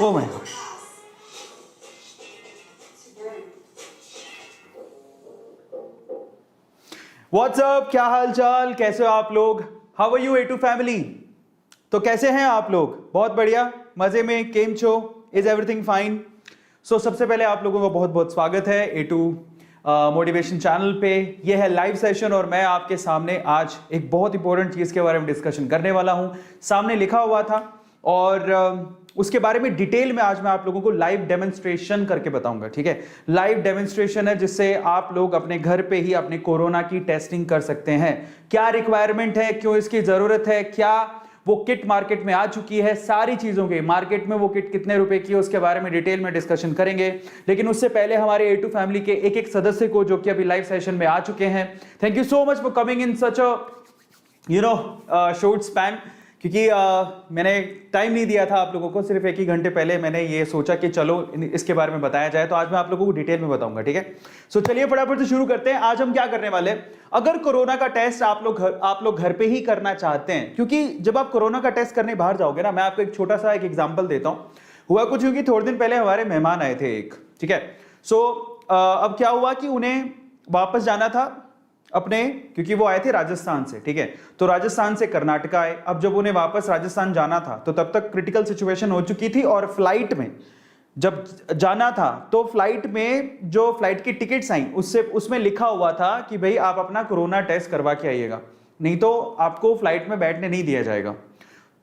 Oh my God. WhatsApp, क्या हाल चाल, कैसे हो आप लोग? How are you A two family? तो कैसे हैं आप लोग? बहुत बढ़िया, मजे में, केम छो, इज एवरीथिंग फाइन? सो सबसे पहले आप लोगों का बहुत बहुत स्वागत है ए टू मोटिवेशन चैनल पे। ये है लाइव सेशन और मैं आपके सामने आज एक बहुत इंपॉर्टेंट चीज के बारे में डिस्कशन करने वाला हूं। सामने लिखा हुआ था और उसके बारे में डिटेल में आज मैं आप लोगों को लाइव डेमोन्स्ट्रेशन करके बताऊंगा। ठीक है, लाइव डेमोन्स्ट्रेशन है जिससे आप लोग अपने घर पे ही अपने कोरोना की टेस्टिंग कर सकते हैं। क्या रिक्वायरमेंट है, क्यों इसकी जरूरत है, क्या वो किट मार्केट में आ चुकी है, सारी चीजों के मार्केट में वो किट कितने रुपए की है उसके बारे में डिटेल में डिस्कशन करेंगे। लेकिन उससे पहले हमारे ए टू फैमिली के एक एक सदस्य को जो कि अभी लाइव सेशन में आ चुके हैं, thank you so much for coming in such a short span. क्योंकि मैंने टाइम नहीं दिया था आप लोगों को, सिर्फ एक ही घंटे पहले मैंने ये सोचा कि चलो इसके बारे में बताया जाए, तो आज मैं आप लोगों को डिटेल में बताऊंगा। ठीक है, सो चलिए फटाफट से शुरू करते हैं। आज हम क्या करने वाले हैं, अगर कोरोना का टेस्ट आप लोग घर पे ही करना चाहते हैं, क्योंकि जब आप कोरोना का टेस्ट करने बाहर जाओगे ना, मैं आपको एक छोटा सा एक एग्जाम्पल देता हूं। हुआ कुछ क्योंकि थोड़े दिन पहले हमारे मेहमान आए थे एक, ठीक है। सो अब क्या हुआ कि उन्हें वापस जाना था अपने, क्योंकि वो आए थे राजस्थान से, ठीक है, तो राजस्थान से कर्नाटका आए। अब जब उन्हें वापस राजस्थान जाना था तो तब तक क्रिटिकल सिचुएशन हो चुकी थी और फ्लाइट में जब जाना था तो फ्लाइट में जो फ्लाइट की टिकट्स आई उसमें लिखा हुआ था कि भाई आप अपना कोरोना टेस्ट करवा के आइएगा, नहीं तो आपको फ्लाइट में बैठने नहीं दिया जाएगा।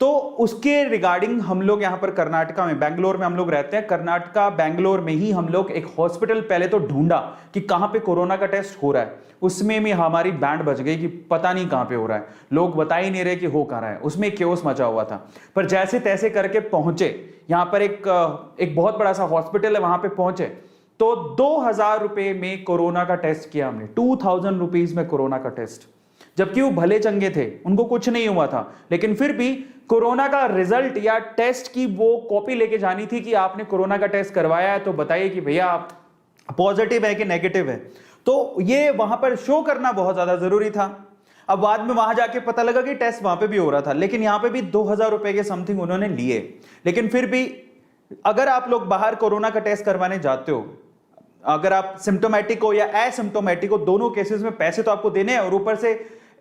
तो उसके रिगार्डिंग हम लोग यहाँ पर कर्नाटका में, बेंगलोर में हम लोग रहते हैं, कर्नाटका बेंगलोर में ही हम लोग एक हॉस्पिटल पहले तो ढूंढा कि कहाँ पे कोरोना का टेस्ट हो रहा है। उसमें भी हमारी बैंड बज गई कि पता नहीं कहाँ पे हो रहा है, लोग बता ही नहीं रहे कि हो कहाँ रहा है। उसमें केओस मचा हुआ था, पर जैसे तैसे करके पहुंचे यहाँ पर एक बहुत बड़ा सा हॉस्पिटल है, वहां पे पहुंचे तो 2000 रुपए में कोरोना का टेस्ट किया हमने, 2000 रुपीज में कोरोना का टेस्ट। जबकि वो भले चंगे थे, उनको कुछ नहीं हुआ था, लेकिन फिर भी कोरोना का रिजल्ट या टेस्ट की वो कॉपी लेके जानी थी कि आपने कोरोना का टेस्ट करवाया है तो बताइए कि भैया आप पॉजिटिव है कि नेगेटिव है। तो ये वहां पर शो करना बहुत ज्यादा जरूरी था। अब बाद में वहां जाके पता लगा कि टेस्ट वहां पे भी हो रहा था, लेकिन यहां पे भी 2000 रुपए के समथिंग उन्होंने लिए। लेकिन फिर भी अगर आप लोग बाहर कोरोना का टेस्ट करवाने जाते हो, अगर आप सिम्टोमेटिक हो या एसिम्टोमेटिक हो, दोनों केसेस में पैसे तो आपको देने हैं और ऊपर से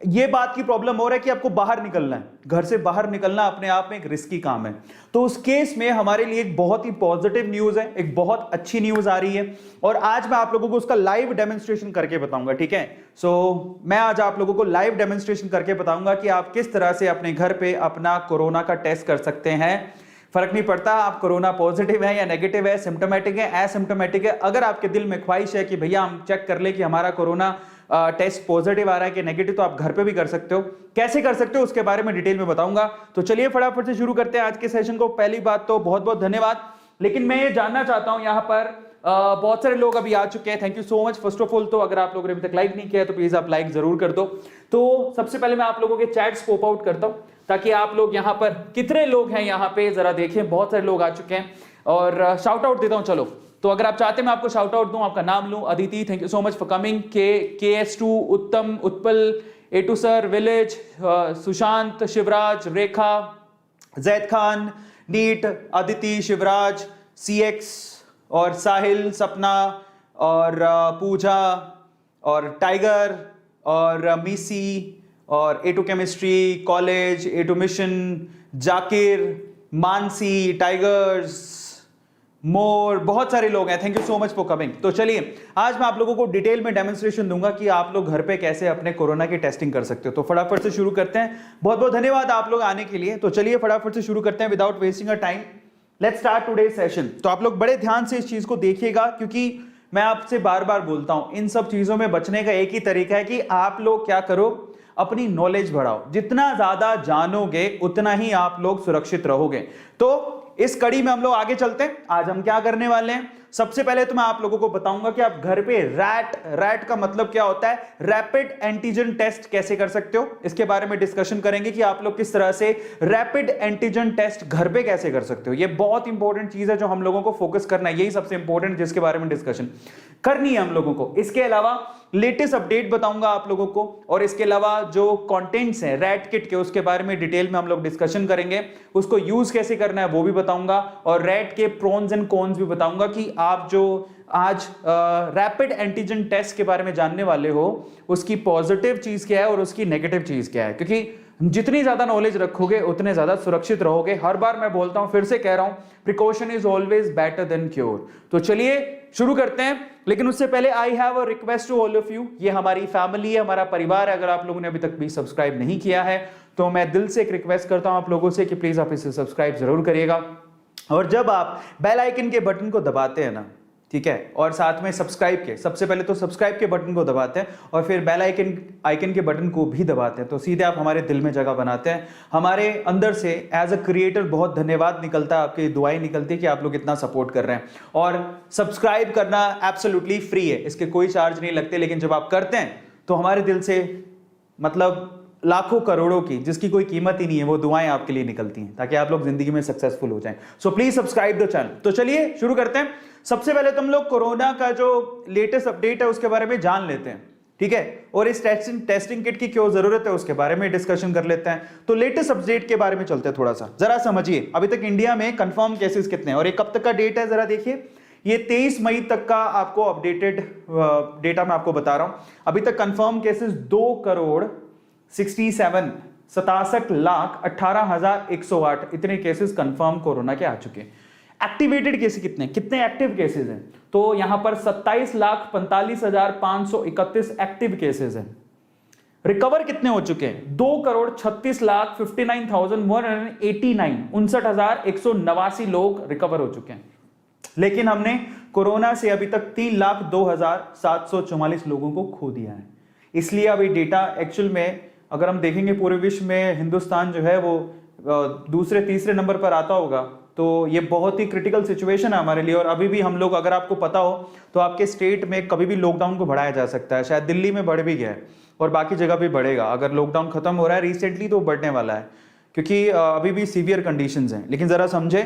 ये बात की प्रॉब्लम हो रहा है कि आपको बाहर निकलना है, घर से बाहर निकलना अपने आप में एक रिस्की काम है। तो उस केस में हमारे लिए एक बहुत ही पॉजिटिव न्यूज है, एक बहुत अच्छी न्यूज आ रही है और आज मैं आप लोगों को उसका लाइव डेमोन्स्ट्रेशन करके बताऊंगा। ठीक है, सो मैं आज आप लोगों को लाइव डेमोन्स्ट्रेशन करके बताऊंगा कि आप किस तरह से अपने घर पे अपना कोरोना का टेस्ट कर सकते हैं। फर्क नहीं पड़ता आप कोरोना पॉजिटिव है या नेगेटिव है, सिम्टोमेटिक है, एसिम्टोमेटिक है। अगर आपके दिल में ख्वाहिश है कि भैया हम चेक कर ले कि हमारा कोरोना टेस्ट पॉजिटिव आ रहा है कि नेगेटिव, तो आप घर पे भी कर सकते हो। कैसे कर सकते हो उसके बारे में डिटेल में बताऊंगा। तो चलिए फटाफट से शुरू करते हैं आज के सेशन को। पहली बात तो बहुत बहुत धन्यवाद, लेकिन मैं ये जानना चाहता हूं, यहाँ पर बहुत सारे लोग अभी आ चुके हैं, thank you so much first of all. तो अगर आप लोगों ने अभी तक लाइक नहीं किया तो प्लीज आप लाइक जरूर कर दो। तो सबसे पहले मैं आप लोगों के चैट्स पॉप आउट करता हूं ताकि आप लोग यहाँ पर कितने लोग हैं यहाँ पे जरा देखें। बहुत सारे लोग आ चुके हैं और शाउट आउट देता हूं। चलो, तो अगर आप चाहते हैं मैं आपको शाउट आउट दूं, आपका नाम लूं। Aditi, thank you so much for coming. KS2, Uttam, Utpal, A2 sir, village, Sushant, Shivraj, Rekha, Zaid Khan, NEET, Aditi, Shivraj, CX और साहिल, सपना और पूजा और टाइगर और मीसी और A2 chemistry, college, A2 mission, Zakir, Mansi, tigers, मोर, बहुत सारे लोग हैं, thank you so much for coming. तो चलिए आज मैं आप लोगों को डिटेल में डेमोन्स्ट्रेशन दूंगा कि आप लोग घर पे कैसे अपने कोरोना की टेस्टिंग कर सकते हो। तो फटाफट से शुरू करते हैं। बहुत बहुत धन्यवाद आप लोग आने के लिए। तो चलिए फटाफट से शुरू करते हैं without wasting a time. Let's start today session. तो आप लोग बड़े ध्यान से इस चीज को देखिएगा, क्योंकि मैं आपसे बार बार बोलता हूं इन सब चीजों में बचने का एक ही तरीका है कि आप लोग क्या करो, अपनी नॉलेज बढ़ाओ। जितना ज्यादा जानोगे उतना ही आप लोग सुरक्षित रहोगे। तो इस कड़ी में हम लोग आगे चलते हैं। आज हम क्या करने वाले हैं, सबसे पहले तो मैं आप लोगों को बताऊंगा कि आप घर पे रैट का मतलब क्या होता है, रैपिड एंटीजन टेस्ट कैसे कर सकते हो, इसके बारे में डिस्कशन करेंगे कि आप लोग किस तरह से रैपिड एंटीजन टेस्ट घर पे कैसे कर सकते हो। ये बहुत इंपॉर्टेंट चीज है जो हम लोगों को फोकस करना है, यही सबसे इंपॉर्टेंट जिसके बारे में डिस्कशन करनी है हम लोगों को। इसके अलावा लेटेस्ट अपडेट बताऊंगा आप लोगों को, और इसके अलावा जो कंटेंट्स हैं रैट किट के उसके बारे में डिटेल में हम लोग डिस्कशन करेंगे। उसको यूज कैसे करना है वो भी बताऊंगा और रैट के प्रोन्स एंड कॉन्स भी बताऊंगा कि आप जो आज रैपिड एंटीजन टेस्ट के बारे में जानने वाले हो उसकी पॉजिटिव चीज क्या है और उसकी नेगेटिव चीज क्या है, क्योंकि जितनी ज्यादा नॉलेज रखोगे उतने ज्यादा सुरक्षित रहोगे। हर बार मैं बोलता हूं, फिर से कह रहा हूं, precaution is always better than cure. तो चलिए शुरू करते हैं, लेकिन उससे पहले I have a request to all of you. ये हमारी फैमिली है, हमारा परिवार है। अगर आप लोगों ने अभी तक भी सब्सक्राइब नहीं किया है तो मैं दिल से एक रिक्वेस्ट करता हूं आप लोगों से कि प्लीज आप इसे सब्सक्राइब जरूर करिएगा। और जब आप बेल आइकन के बटन को दबाते हैं ना, ठीक है, और साथ में सब्सक्राइब के, सबसे पहले तो सब्सक्राइब के बटन को दबाते हैं और फिर बेल आइकन के बटन को भी दबाते हैं, तो सीधे आप हमारे दिल में जगह बनाते हैं। हमारे अंदर से एज अ क्रिएटर बहुत धन्यवाद निकलता है, आपकी दुआएं निकलती है कि आप लोग इतना सपोर्ट कर रहे हैं। और सब्सक्राइब करना एब्सोल्युटली फ्री है, इसके कोई चार्ज नहीं लगते, लेकिन जब आप करते हैं तो हमारे दिल से मतलब लाखों करोड़ों की, जिसकी कोई कीमत ही नहीं है, वो दुआएं आपके लिए निकलती हैं ताकि आप लोग जिंदगी में सक्सेसफुल हो जाएं। So please subscribe the channel. तो चलिए शुरू करते हैं। सबसे पहले तुम लोग कोरोना का जो लेटेस्ट अपडेट है उसके बारे में जान लेते हैं, ठीक है, और इस टेस्टिंग किट की क्यों जरूरत है उसके बारे में डिस्कशन कर लेते हैं। तो लेटेस्ट अपडेट के बारे में चलते हैं, थोड़ा सा जरा समझिए अभी तक इंडिया में कंफर्म केसेस कितने हैं और ये कब तक का डेट है जरा देखिए। ये 23 मई तक का आपको अपडेटेड डेटा मैं आपको बता रहा हूं। अभी तक कंफर्म केसेस 2,67,18,18,108 इतने केसेस कंफर्म कोरोना के आ चुके हैं। एक्टिवेटेड केसेस कितने एक्टिव केसेस हैं, तो यहां पर 27,45,531 एक्टिव केसेस हैं। रिकवर कितने हो चुके हैं, 2,36,59,189 59,189 लोग रिकवर हो चुके हैं। लेकिन हमने कोरोना से अभी तक 3,02,744 लोगों को खो दिया है। इसलिए अभी डेटा एक्चुअल में अगर हम देखेंगे पूरे विश्व में हिंदुस्तान जो है वो दूसरे तीसरे नंबर पर आता होगा, तो ये बहुत ही क्रिटिकल सिचुएशन है हमारे लिए। और अभी भी हम लोग, अगर आपको पता हो तो आपके स्टेट में कभी भी लॉकडाउन को बढ़ाया जा सकता है। शायद दिल्ली में बढ़ भी गया है और बाकी जगह भी बढ़ेगा। अगर लॉकडाउन खत्म हो रहा है रिसेंटली तो बढ़ने वाला है, क्योंकि अभी भी सीवियर कंडीशंस हैं। लेकिन जरा समझे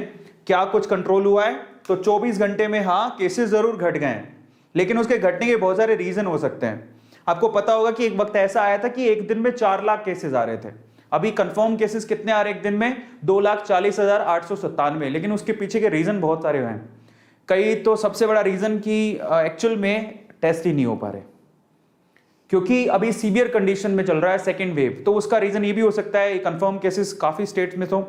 क्या कुछ कंट्रोल हुआ है, तो 24 घंटे में हाँ केसेस जरूर घट गए हैं, लेकिन उसके घटने के बहुत सारे रीजन हो सकते हैं। आपको पता होगा कि एक वक्त ऐसा आया था कि एक दिन में 4 लाख केसेस आ रहे थे। अभी कंफर्म केसेस कितने आ रहे हैं एक दिन में, 2,40,897, लेकिन उसके पीछे के रीजन बहुत सारे हैं। कई तो सबसे बड़ा रीजन कि एक्चुअल में टेस्ट ही नहीं हो पा रहे, क्योंकि अभी सीवियर कंडीशन में चल रहा है सेकेंड वेव। तो उसका रीजन ये भी हो सकता है, कंफर्म केसेस काफी स्टेट्स में तो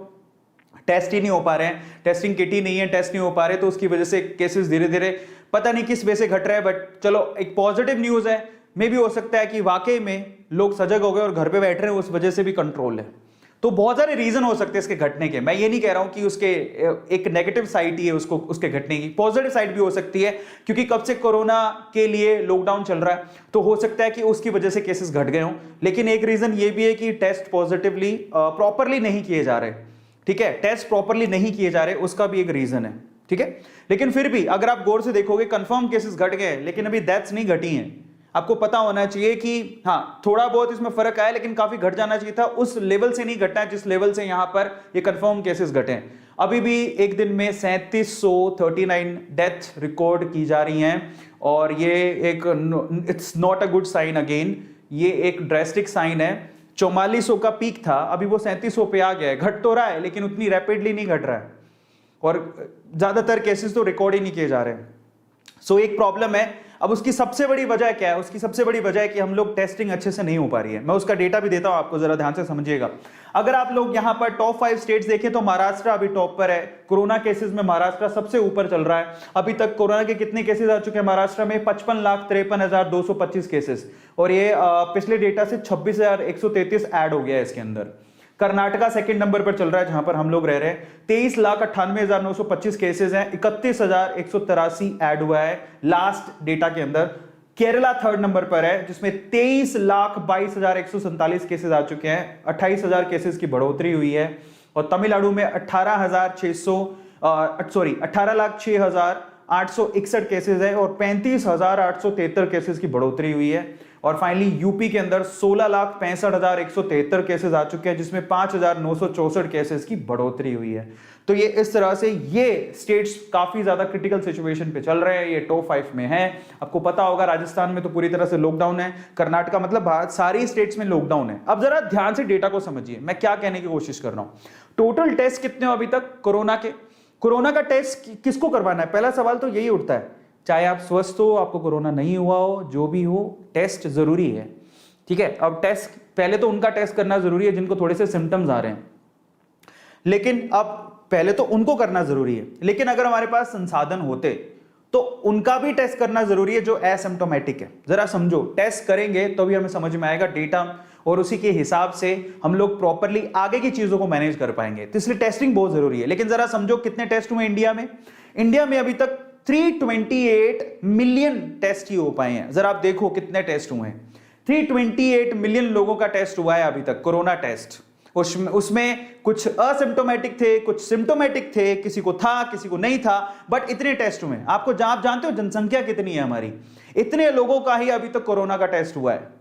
टेस्ट ही नहीं हो पा रहे हैं, टेस्टिंग किट ही नहीं है, टेस्ट नहीं हो पा रहे, तो उसकी वजह से केसेस धीरे धीरे पता नहीं किस वजह से घट रहा है। बट चलो एक पॉजिटिव न्यूज है, मे भी हो सकता है कि वाकई में लोग सजग हो गए और घर पे बैठ रहे हैं, उस वजह से भी कंट्रोल है। तो बहुत सारे रीजन हो सकते हैं इसके घटने के। मैं ये नहीं कह रहा हूं कि उसके एक नेगेटिव साइड ही है उसको, उसके घटने की पॉजिटिव साइड भी हो सकती है, क्योंकि कब से कोरोना के लिए लॉकडाउन चल रहा है, तो हो सकता है कि उसकी वजह से केसेस घट गए हों। लेकिन एक रीजन ये भी है कि टेस्ट पॉजिटिवली प्रॉपरली नहीं किए जा रहे, ठीक है, टेस्ट प्रॉपरली नहीं किए जा रहे, उसका भी एक रीजन है, ठीक है। लेकिन फिर भी अगर आप गौर से देखोगे कंफर्म केसेस घट गए, लेकिन अभी डेथ्स नहीं घटी हैं। आपको पता होना चाहिए कि हाँ थोड़ा बहुत इसमें फर्क आया, लेकिन काफी घट जाना चाहिए था। उस लेवल से नहीं घटना है जिस लेवल से यहां पर ये कंफर्म केसेस घटे हैं। अभी भी एक दिन में 3739 डेथ रिकॉर्ड की जा रही हैं, और ये एक it's not a good sign. Again ये एक ड्रेस्टिक साइन है। 4400 का पीक था, अभी वो 3700 पे आ गया है। घट तो रहा है लेकिन उतनी रैपिडली नहीं घट रहा है, और ज्यादातर केसेस तो रिकॉर्ड ही नहीं किए जा रहे हैं। सो एक प्रॉब्लम है। अब उसकी सबसे बड़ी वजह क्या है, उसकी सबसे बड़ी वजह है कि हम लोग टेस्टिंग अच्छे से नहीं हो पा रही है। मैं उसका डेटा भी देता हूं आपको, जरा ध्यान से समझिएगा। अगर आप लोग यहां पर टॉप 5 स्टेट्स देखें तो महाराष्ट्र अभी टॉप पर है। कोरोना केसेस में महाराष्ट्र सबसे ऊपर चल रहा है। अभी तक कोरोना के कितने केसेस आ चुके हैं महाराष्ट्र में, 55,53,225 केसेस, और ये पिछले डेटा से 26,133 ऐड हो गया है इसके अंदर। कर्नाटका सेकंड नंबर पर चल रहा है जहां पर हम लोग रह रहे हैं, 23,98,925 केसेस हैं, 31,183 ऐड हुआ है लास्ट डेटा के अंदर। केरला थर्ड नंबर पर है जिसमें 23,22,147 केसेस आ चुके हैं, 28,000 केसेस की बढ़ोतरी हुई है। और तमिलनाडु में 18,06,861 केसेस है और 35,873 केसेस की बढ़ोतरी हुई है। और फाइनली यूपी के अंदर 16,65,173 केसेस आ चुके हैं, जिसमें 5,964 केसेस की बढ़ोतरी हुई है। तो ये इस तरह से ये स्टेट्स काफी ज्यादा क्रिटिकल सिचुएशन पे चल रहे हैं, ये टॉप 5 में है। आपको पता होगा राजस्थान में तो पूरी तरह से लॉकडाउन है, कर्नाटका मतलब भारत सारी स्टेट्स में लॉकडाउन है। अब जरा ध्यान से डेटा को समझिए, मैं क्या कहने की कोशिश कर रहा हूं। टोटल टेस्ट कितने हो अभी तक कोरोना के, कोरोना का टेस्ट किसको करवाना है? पहला सवाल तो यही उठता है, चाहे आप स्वस्थ हो, आपको कोरोना नहीं हुआ हो, जो भी हो, टेस्ट जरूरी है। ठीक है, अब टेस्ट पहले तो उनका टेस्ट करना जरूरी है जिनको थोड़े से सिम्टम्स आ रहे हैं, लेकिन अब पहले तो उनको करना जरूरी है। लेकिन अगर हमारे पास संसाधन होते तो उनका भी टेस्ट करना जरूरी है जो एसिम्प्टोमेटिक है। जरा समझो, टेस्ट करेंगे तो भी हमें समझ में आएगा डेटा, और उसी के हिसाब से हम लोग प्रॉपरली आगे की चीजों को मैनेज कर पाएंगे। तो इसलिए टेस्टिंग बहुत जरूरी है। लेकिन जरा समझो कितने टेस्ट हुए इंडिया में। इंडिया में अभी तक 328 मिलियन टेस्ट ही हो पाए हैं। जरा आप देखो कितने टेस्ट हुए हैं। 328 मिलियन लोगों का टेस्ट हुआ है अभी तक, कोरोना टेस्ट। उसमें कुछ असिम्प्टोमेटिक थे, कुछ सिम्प्टोमेटिक थे, किसी को था, किसी को नहीं था, बट इतने टेस्ट हुए। आप जानते हो जनसंख्या कितनी है हमारी? इतने लोगों का ही अभी तक कोरोना का टेस्ट हुआ है।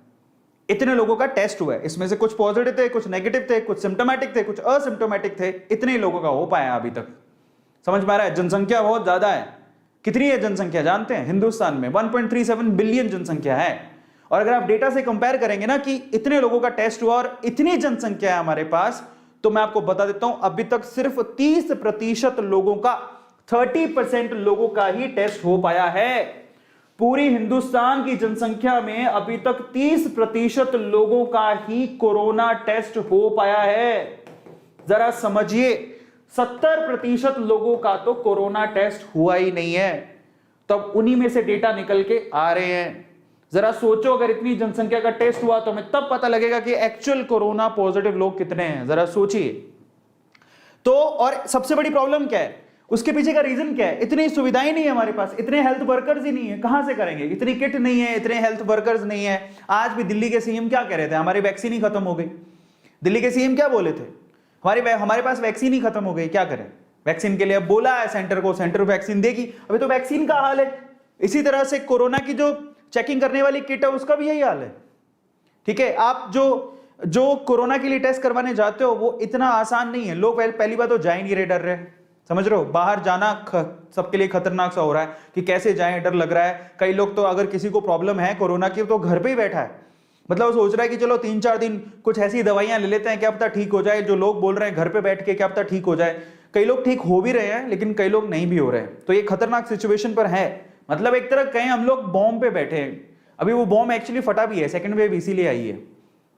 इतने लोगों का टेस्ट हुआ है, इसमें से कुछ पॉजिटिव थे, कुछ नेगेटिव थे, कुछ सिम्प्टोमेटिक थे, कुछ असिम्प्टोमेटिक थे। इतने लोगों का हो पाया अभी तक। समझ में आ रहा है? जनसंख्या बहुत ज्यादा है। कितनी है जनसंख्या जानते हैं? हिंदुस्तान में 1.37 बिलियन जनसंख्या है। और अगर आप डेटा से कंपेयर करेंगे ना कि इतने लोगों का टेस्ट हुआ और इतनी जनसंख्या है हमारे पास, तो मैं आपको बता देता हूं अभी तक सिर्फ 30% लोगों का, 30% लोगों का ही टेस्ट हो पाया है। पूरी हिंदुस्तान की जनसंख्या में अभी तक 30% लोगों का ही कोरोना टेस्ट हो पाया है। जरा समझिए, 70% लोगों का तो कोरोना टेस्ट हुआ ही नहीं है। तब उन्हीं में से डेटा निकल के आ रहे हैं। जरा सोचो, अगर इतनी जनसंख्या का टेस्ट हुआ तो हमें तब पता लगेगा कि एक्चुअल कोरोना पॉजिटिव लोग कितने हैं। जरा सोचिए। तो और सबसे बड़ी प्रॉब्लम क्या है, उसके पीछे का रीजन क्या है? इतनी सुविधाएं नहीं है हमारे पास, इतने हेल्थ वर्कर्स ही नहीं है। कहां से करेंगे? इतनी किट नहीं है, इतने हेल्थ वर्कर्स नहीं है। आज भी दिल्ली के सीएम क्या कह रहे थे? हमारी वैक्सीन ही खत्म हो गई। दिल्ली के सीएम क्या बोले थे? हमारे पास वैक्सीन ही खत्म हो गई, क्या करें? वैक्सीन के लिए अब बोला है सेंटर को, सेंटर वैक्सीन देगी। अभी तो वैक्सीन का हाल है। इसी तरह से कोरोना की जो चेकिंग करने वाली किट है उसका भी यही हाल है। ठीक है, आप जो कोरोना के लिए टेस्ट करवाने जाते हो वो इतना आसान नहीं है। लोग पहली बात तो जा ही नहीं रहे, डर रहे। समझ रहे हो? बाहर जाना सबके लिए खतरनाक सा हो रहा है कि कैसे जाएं, डर लग रहा है। कई लोग तो अगर किसी को प्रॉब्लम है कोरोना की तो घर पे ही बैठा है, मतलब वो सोच रहा है कि चलो 3-4 दिन कुछ ऐसी दवाइयां ले लेते हैं, क्या पता ठीक हो जाए। जो लोग बोल रहे हैं घर पे बैठ के क्या पता ठीक हो जाए। कई लोग ठीक हो भी रहे हैं लेकिन कई लोग नहीं भी हो रहे हैं। तो ये खतरनाक सिचुएशन पर है। मतलब एक तरह कहें हम लोग बॉम्ब पे बैठे हैं। अभी वो बॉम्ब एक्चुअली फटा भी है, सेकंड वेव इसीलिए आई है।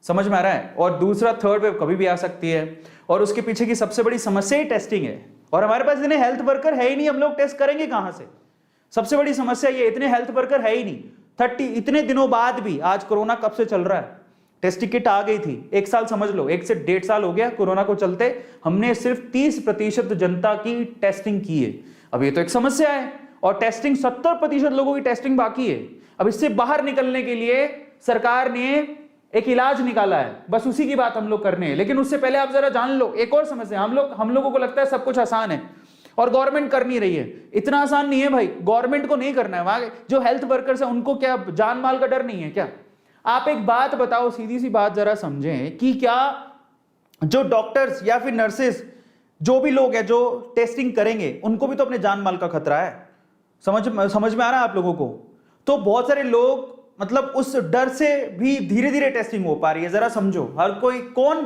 समझ में आ रहा है? और दूसरा थर्ड वेव कभी भी आ सकती है। और उसके पीछे की सबसे बड़ी समस्या ही टेस्टिंग है। और हमारे पास इतने हेल्थ वर्कर है ही नहीं, हम लोग टेस्ट करेंगे कहां से? सबसे बड़ी समस्या ये, इतने हेल्थ वर्कर है ही नहीं। 30 इतने दिनों बाद भी, आज कोरोना कब से चल रहा है? टेस्टिंग किट आ गई थी, 1 साल समझ लो, 1 से 1.5 साल हो गया कोरोना को चलते। हमने सिर्फ 30% जनता की टेस्टिंग की है। अब ये तो एक समस्या है। और टेस्टिंग 70% लोगों की टेस्टिंग बाकी है। अब इससे बाहर निकलने के लिए सरकार ने एक इलाज निकाला है, बस उसी की बात हम लोग करने हैं। लेकिन उससे पहले आप जरा जान लो एक और समस्या। हम लोगों को लगता है सब कुछ आसान है और गवर्नमेंट कर नहीं रही है। इतना आसान नहीं है भाई, गवर्नमेंट को नहीं करना है। वहां जो हेल्थ वर्कर्स है उनको क्या जान माल का डर नहीं है क्या? आप एक बात बताओ, सीधी सी बात जरा समझें कि क्या जो डॉक्टर्स या फिर नर्सेस, जो भी लोग हैं जो टेस्टिंग करेंगे, उनको भी तो अपने जान माल का खतरा है। समझ में आ रहा है आप लोगों को? तो बहुत सारे लोग मतलब उस डर से भी धीरे धीरे टेस्टिंग हो पा रही है। जरा समझो, हर कोई कौन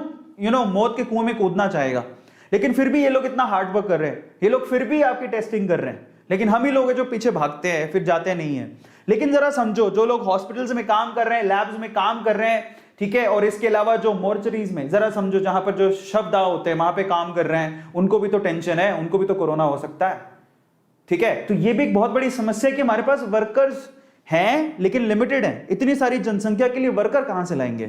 मौत के कुएं में कूदना चाहेगा, लेकिन फिर भी ये लोग इतना हार्ड वर्क कर रहे हैं, ये लोग फिर भी आपकी टेस्टिंग कर रहे हैं। लेकिन हम ही लोग हैं जो पीछे भागते हैं, फिर जाते नहीं है। लेकिन जरा समझो, जो लोग हॉस्पिटल्स में काम कर रहे हैं, लैब्स में काम कर रहे हैं, ठीक है, और इसके अलावा जो मोर्चरीज में, जरा समझो जहां पर जो शवदाह होते हैं वहां पे काम कर रहे हैं, उनको भी तो टेंशन है, उनको भी तो कोरोना हो सकता है। ठीक है, तो ये भी एक बहुत बड़ी समस्या है कि हमारे पास वर्कर्स हैं लेकिन लिमिटेड हैं। इतनी सारी जनसंख्या के लिए वर्कर कहां से लाएंगे?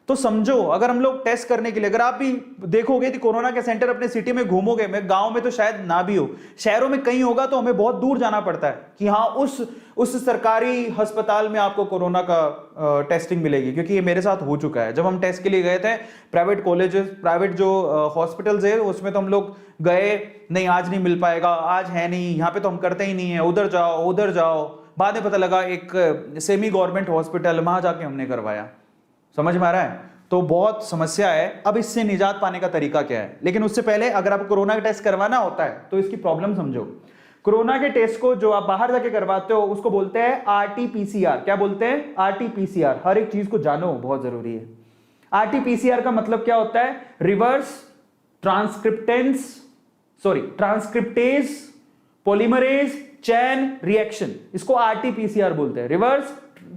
तो समझो, अगर हम लोग टेस्ट करने के लिए, अगर आप भी देखोगे कि कोरोना के सेंटर अपने सिटी में घूमोगे, मैं गांव में तो शायद ना भी हो, शहरों में कहीं होगा तो हमें बहुत दूर जाना पड़ता है कि हाँ उस सरकारी अस्पताल में आपको कोरोना का टेस्टिंग मिलेगी। क्योंकि ये मेरे साथ हो चुका है। जब हम टेस्ट के लिए गए थे प्राइवेट कॉलेजेस, प्राइवेट जो हॉस्पिटल्स है, उसमें तो हम लोग गए, नहीं आज नहीं मिल पाएगा, आज है नहीं, यहाँ पे तो हम करते ही नहीं है, उधर जाओ उधर जाओ। बाद में पता लगा एक सेमी गवर्नमेंट हॉस्पिटल, वहां जाके हमने करवाया। समझ में आ रहा है? तो बहुत समस्या है। अब इससे निजात पाने का तरीका क्या है? लेकिन उससे पहले अगर आपको कोरोना का टेस्ट करवाना होता है तो इसकी प्रॉब्लम समझो। कोरोना के टेस्ट को जो आप बाहर जाके करवाते हो उसको बोलते हैं RT-PCR। क्या बोलते हैं? RT-PCR। हर एक चीज को जानो, बहुत जरूरी है। RT-PCR का मतलब क्या होता है? Reverse transcriptance sorry transcriptase polymerase chain reaction, इसको आरटीपीसीआर बोलते हैं, reverse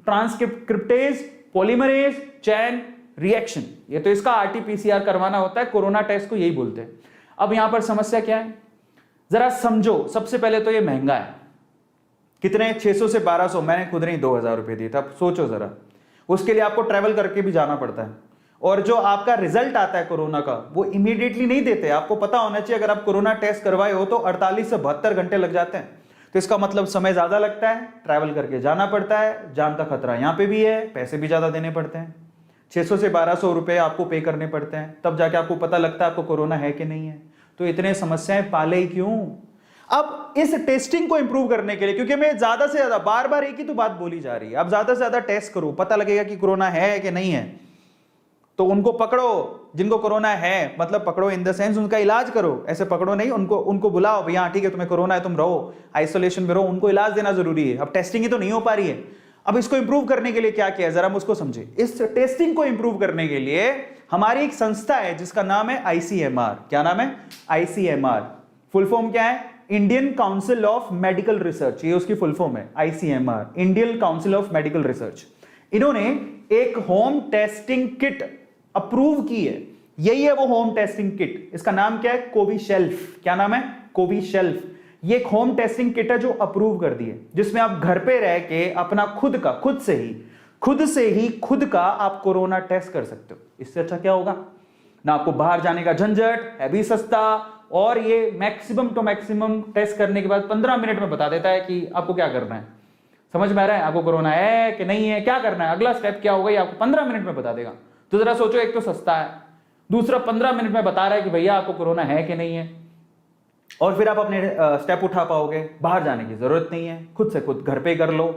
transcriptase polymerase chain reaction. ये तो इसका आरटीपीसीआर करवाना होता है, कोरोना टेस्ट को यही बोलते हैं। अब यहां पर समस्या क्या है जरा समझो। सबसे पहले तो ये महंगा है, कितने 600 से 1200, मैंने खुद नहीं 2000 रुपए दिए थे। अब सोचो जरा, उसके लिए आपको ट्रैवल करके भी जाना पड़ता है, और जो आपका रिजल्ट आता है कोरोना का वो इमीडिएटली नहीं देते। आपको पता होना चाहिए अगर आप कोरोना टेस्ट करवाए हो तो 48 से 72 घंटे लग जाते हैं। तो इसका मतलब समय ज्यादा लगता है, ट्रैवल करके जाना पड़ता है, जान का खतरा यहां पे भी है, पैसे भी ज्यादा देने पड़ते हैं। 600 से 1200 रुपए आपको पे करने पड़ते हैं, तब जाके आपको पता लगता है आपको कोरोना है कि नहीं है। तो इतने समस्याएं पाले ही क्यों। अब इस टेस्टिंग को इंप्रूव करने के लिए, क्योंकि मैं ज्यादा से ज्यादा बार बार एक ही तो बात बोली जा रही है, अब ज्यादा से ज्यादा टेस्ट करो, पता लगेगा कि कोरोना है कि नहीं है। तो उनको पकड़ो जिनको कोरोना है, मतलब पकड़ो इन द सेंस उनका इलाज करो, ऐसे पकड़ो नहीं, उनको बुलाओ, भैया ठीक है तुम्हें कोरोना है तुम रहो आइसोलेशन में रहो, उनको इलाज देना जरूरी है। अब टेस्टिंग ही तो नहीं हो पा रही है। अब इसको इंप्रूव करने के लिए क्या किया है जरा हम उसको समझे। इस टेस्टिंग को इंप्रूव करने के लिए हमारी एक संस्था है जिसका नाम है आईसीएमआर। क्या नाम है? आईसीएमआर। फुल फॉर्म क्या है? Indian council of medical research, ये उसकी फुल फॉर्म है, ICMR, Indian council of medical research. इन्होंने एक होम टेस्टिंग किट अप्रूव की है, यही है वो होम टेस्टिंग किट। इसका नाम क्या है? कोविशेल्फ। क्या नाम है? कोविशेल्फ। ये एक होम टेस्टिंग किट है जो अप्रूव कर दी है, जिसमें आप घर पे रह के अपना खुद से ही खुद का आप कोरोना टेस्ट कर सकते हो। इससे अच्छा क्या होगा? ना आपको बाहर जाने का झंझट, है भी सस्ता, और ये मैक्सिमम टू मैक्सिमम टेस्ट करने के बाद 15 मिनट में बता देता है कि आपको क्या करना है। समझ में आ रहा है? आपको कोरोना है कि नहीं है, क्या करना है, अगला स्टेप क्या होगा, ये आपको 15 मिनट में बता देगा। तो जरा सोचो, एक तो सस्ता है, दूसरा 15 मिनट में बता रहा है कि भैया आपको कोरोना है कि नहीं है, और फिर आप अपने स्टेप उठा पाओगे, बाहर जाने की जरूरत नहीं है, खुद से खुद घर पे कर लो।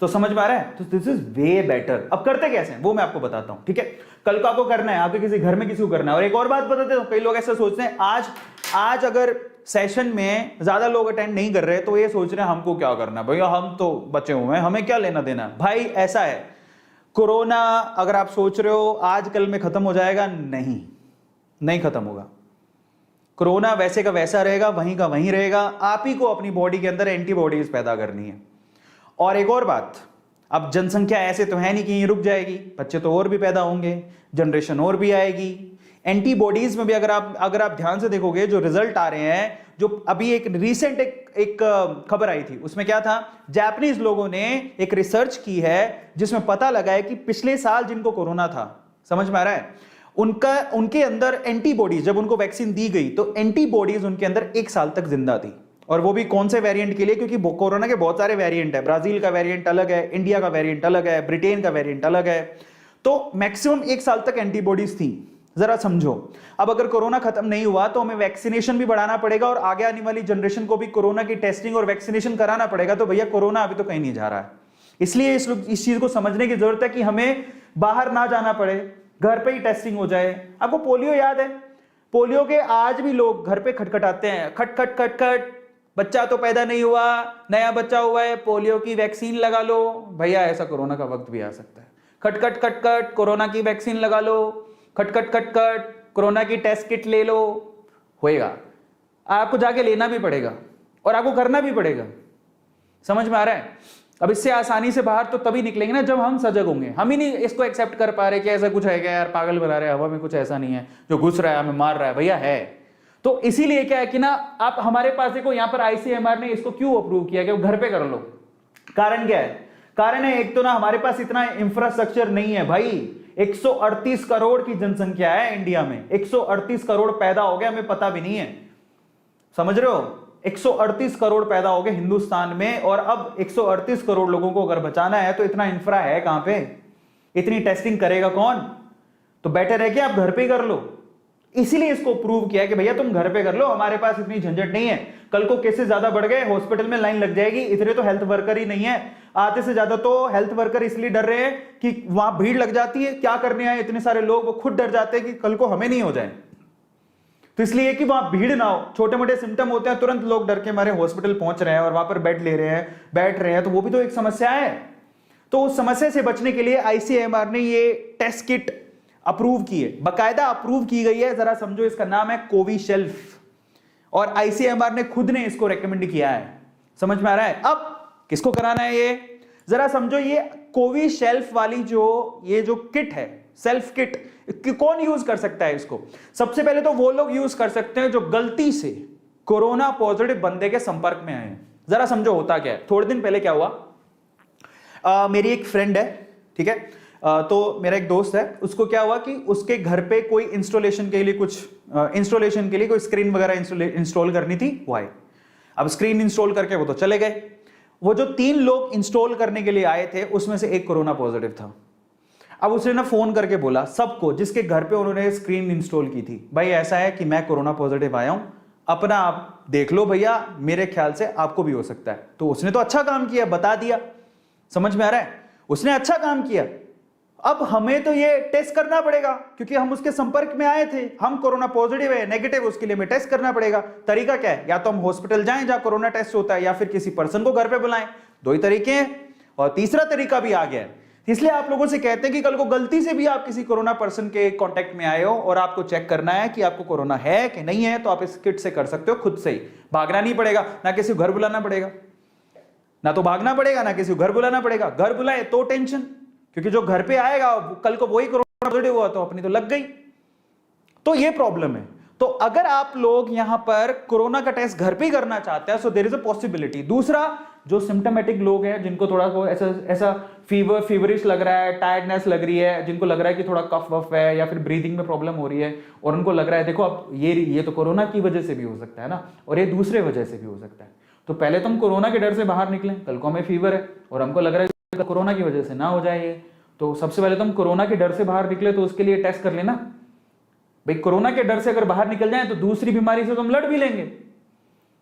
तो समझ में आ रहा है? तो दिस इज वे बेटर। अब करते कैसे हैं वो मैं आपको बताता हूं, ठीक है? कल को आपको करना है, आपके किसी घर में किसी को करना है। और एक और बात बताते हो, कई लोग ऐसा सोचते हैं आज अगर सेशन में ज्यादा लोग अटेंड नहीं कर रहे तो ये सोच रहे हैं हमको क्या करना है, भैया हम तो बचे हुए हैं, हमें क्या लेना देना। भाई ऐसा है, कोरोना अगर आप सोच रहे हो आज कल में खत्म हो जाएगा, नहीं खत्म होगा। कोरोना वैसे का वैसा रहेगा, वहीं का वहीं रहेगा। आप ही को अपनी बॉडी के अंदर एंटीबॉडीज पैदा करनी है। और एक और बात, अब जनसंख्या ऐसे तो है नहीं कि ये रुक जाएगी, बच्चे तो और भी पैदा होंगे, जनरेशन और भी आएगी। एंटीबॉडीज में भी अगर आप ध्यान से देखोगे जो रिजल्ट आ रहे हैं, जो अभी एक रिसेंट एक खबर आई थी, उसमें क्या था, जापानीज लोगों ने एक रिसर्च की है जिसमें पता लगा है कि पिछले साल जिनको कोरोना था, समझ में आ रहा है, उनके अंदर एंटीबॉडीज, जब उनको वैक्सीन दी गई तो एंटीबॉडीज उनके अंदर 1 साल तक जिंदा थी। और वो भी कौन से वेरिएंट के लिए? क्योंकि कोरोना के बहुत सारे वेरिएंट है, ब्राजील का वेरिएंट अलग है, इंडिया का वेरिएंट अलग है, ब्रिटेन का वेरिएंट अलग है। तो मैक्सिमम 1 साल तक एंटीबॉडीज थी। जरा समझो, अब अगर कोरोना खत्म नहीं हुआ तो हमें वैक्सीनेशन भी बढ़ाना पड़ेगा और आगे आने वाली जनरेशन को भी कोरोना की टेस्टिंग और वैक्सीनेशन कराना पड़ेगा। तो भैया कोरोना अभी तो कहीं नहीं जा रहा है, इसलिए इस चीज को समझने की जरूरत है कि हमें बाहर ना जाना पड़े, घर पे ही टेस्टिंग हो जाए। आपको पोलियो याद है? पोलियो के आज भी लोग घर पे खटखटाते हैं, खट खट खट खट, बच्चा तो पैदा नहीं हुआ, नया बच्चा हुआ है, पोलियो की वैक्सीन लगा लो। भैया ऐसा कोरोना का वक्त भी आ सकता है, खट खट खट खट कोरोना की वैक्सीन लगा लो, खट खट खट खट कोरोना की टेस्ट किट ले लो। होएगा, आपको जाके लेना भी पड़ेगा और आपको करना भी पड़ेगा। समझ में आ रहा है? अब इससे आसानी से बाहर तो तभी निकलेंगे ना जब हम सजग होंगे। हम ही नहीं इसको एक्सेप्ट कर पा रहे कि ऐसा कुछ है क्या यार, पागल बना रहे हैं, हवा में कुछ ऐसा नहीं है जो घुस रहा है हमें मार रहा है। भैया है। तो इसीलिए क्या है कि ना, आप हमारे पास देखो, यहां पर आईसीएमआर ने इसको क्यों अप्रूव किया कि घर पे कर लो। कारण क्या है? कारण है एक तो ना हमारे पास इतना इंफ्रास्ट्रक्चर नहीं है भाई। 138 करोड़ की जनसंख्या है इंडिया में, 138 करोड़ पैदा हो गए, हमें पता भी नहीं है। समझ रहे हो? 138 करोड़ पैदा हो गए हिंदुस्तान में, और अब 138 करोड़ लोगों को अगर बचाना है तो इतना इंफ्रा है कहां पे? इतनी टेस्टिंग करेगा कौन? तो बेटर है कि आप घर पे कर लो। इसीलिए इसको प्रूव किया कि भैया तुम घर पे कर लो, हमारे पास इतनी झंझट नहीं है। कल को केसेस ज्यादा बढ़ गए, हॉस्पिटल में लाइन लग जाएगी, इतने तो हेल्थ वर्कर ही नहीं है, आधे से ज्यादा तो हेल्थ वर्कर इसलिए डर रहे हैं कि वहां भीड़ लग जाती है, क्या करने आए इतने सारे लोग, वो खुद डर जाते हैं कि कल को हमें नहीं हो जाए। तो इसलिए कि वहां भीड़ ना हो, छोटे मोटे सिम्टम होते हैं तुरंत लोग डर के मारे हॉस्पिटल पहुंच रहे हैं और वहां पर बेड ले रहे हैं, बैठ रहे हैं, तो वो भी तो एक समस्या है। तो उस समस्या से बचने के लिए आईसीएमआर ने ये टेस्ट किट अप्रूव की है, बकायदा अप्रूव की गई है। जरा समझो, इसका नाम है कोविशेल्फ। और आईसीएमआर ने खुद ने इसको रेकमेंड किया है। समझ में आ रहा है? अब किसको कराना है ये जरा समझो। ये कोविशील्ड वाली ये जो किट है, सेल्फ किट, कौन यूज कर सकता है इसको? सबसे पहले तो वो लोग यूज कर सकते हैं जो गलती से कोरोना पॉजिटिव बंदे के संपर्क में आए हैं। जरा समझो होता क्या है। थोड़े दिन पहले क्या हुआ, मेरी एक फ्रेंड है, ठीक है, तो मेरा एक दोस्त है, उसको क्या हुआ कि उसके घर पे कोई इंस्टॉलेशन के लिए कोई स्क्रीन वगैरह इंस्टॉल करनी थी, वो आए। अब स्क्रीन इंस्टॉल करके वो तो चले गए। वो जो 3 लोग इंस्टॉल करने के लिए आए थे उसमें से एक कोरोना पॉजिटिव था। अब उसने ना फोन करके बोला सबको जिसके घर पे उन्होंने स्क्रीन इंस्टॉल की थी, भाई ऐसा है कि मैं कोरोना पॉजिटिव आया हूं, अपना आप देख लो भैया, मेरे ख्याल से आपको भी हो सकता है। तो उसने तो अच्छा काम किया, बता दिया। समझ में आ रहा है? उसने अच्छा काम किया। अब हमें तो ये टेस्ट करना पड़ेगा क्योंकि हम उसके संपर्क में आए थे, हम कोरोना पॉजिटिव है नेगेटिव, उसके लिए हमें टेस्ट करना पड़ेगा। तरीका क्या है? या तो हम हॉस्पिटल जाएं जहां कोरोना टेस्ट होता है, या फिर किसी पर्सन को घर पे बुलाएं। 2 ही तरीके हैं, और तीसरा तरीका भी आ गया है। इसलिए आप लोगों से कहते हैं कि कल को गलती से भी आप किसी कोरोना पर्सन के कांटेक्ट में आए हो और आपको चेक करना है कि आपको कोरोना है कि नहीं है, तो आप इस किट से कर सकते हो, खुद से ही। भागना नहीं पड़ेगा, ना किसी को घर बुलाना पड़ेगा, ना तो भागना पड़ेगा, ना किसी को घर बुलाना पड़ेगा। घर बुलाए तो टेंशन, क्योंकि जो घर पे आएगा कल को वही कोरोना पॉजिटिव हुआ तो अपनी तो लग गई। तो ये प्रॉब्लम है। तो अगर आप लोग यहां पर कोरोना का टेस्ट घर पे ही करना चाहते हैं, so there is a possibility. दूसरा, जो सिम्टोमेटिक लोग हैं, जिनको थोड़ा को ऐसा फीवरिश लग रहा है, टायर्डनेस लग रही है, जिनको लग रहा है कि थोड़ा कफ वफ है या फिर ब्रीदिंग में प्रॉब्लम हो रही है, और उनको लग रहा है देखो अब ये तो कोरोना की वजह से भी हो सकता है ना, और ये दूसरे वजह से भी हो सकता है। तो पहले तो हम कोरोना के डर से बाहर निकलें, कल को हमें फीवर है और हमको लग रहा है कोरोना की वजह से ना हो जाए, तो सबसे पहले तो हम कोरोना के डर से बाहर निकले, तो उसके लिए टेस्ट कर लेना भाई। कोरोना के डर से अगर बाहर निकल जाए तो दूसरी बीमारी से तो हम लड़ भी लेंगे,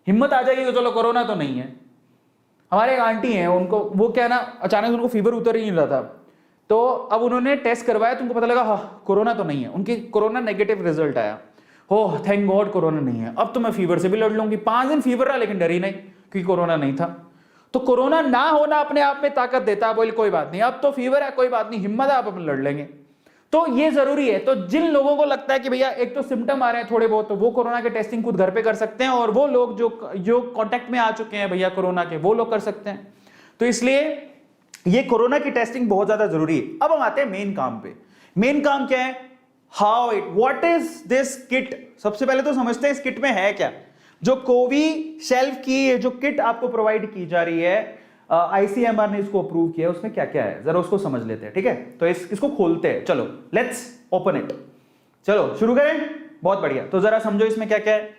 हिम्मत आ जाएगी, तो चलो कोरोना तो नहीं है। हमारे एक आंटी हैं, उनको वो क्या ना, अचानक उनको फीवर उतर ही नहीं रहा था, तो अब उन्होंने टेस्ट करवाया तो उनको पता लगा हाँ कोरोना तो नहीं है, उनकी कोरोना नेगेटिव रिजल्ट आया। हो थैंक गॉड कोरोना नहीं है, अब तो मैं फीवर से भी लड़ लूंगी। 5 दिन फीवर रहा लेकिन डरी नहीं क्योंकि कोरोना नहीं था। तो कोरोना ना होना अपने आप में ताकत देता है, बोल कोई बात नहीं, अब तो फीवर है कोई बात नहीं, हिम्मत है, आप अपन लड़ लेंगे। तो ये जरूरी है। तो जिन लोगों को लगता है कि भैया एक तो सिम्टम आ रहे हैं थोड़े बहुत, तो वो कोरोना के टेस्टिंग खुद घर पे कर सकते हैं, और वो लोग जो कांटेक्ट में आ चुके हैं भैया कोरोना के, वो लोग कर सकते हैं। तो इसलिए ये कोरोना की टेस्टिंग बहुत ज्यादा जरूरी है। अब हम आते हैं मेन काम पे। मेन काम क्या है? What is this kit? सबसे पहले तो समझते हैं इस किट में है क्या। जो कोविशील्ड की जो किट आपको प्रोवाइड की जा रही है, आईसीएमआर ने इसको अप्रूव किया, उसमें क्या क्या है जरा उसको समझ लेते हैं, ठीक है? तो इसको खोलते हैं, चलो लेट्स ओपन इट। चलो शुरू करें, बहुत बढ़िया। तो जरा समझो इसमें क्या क्या है,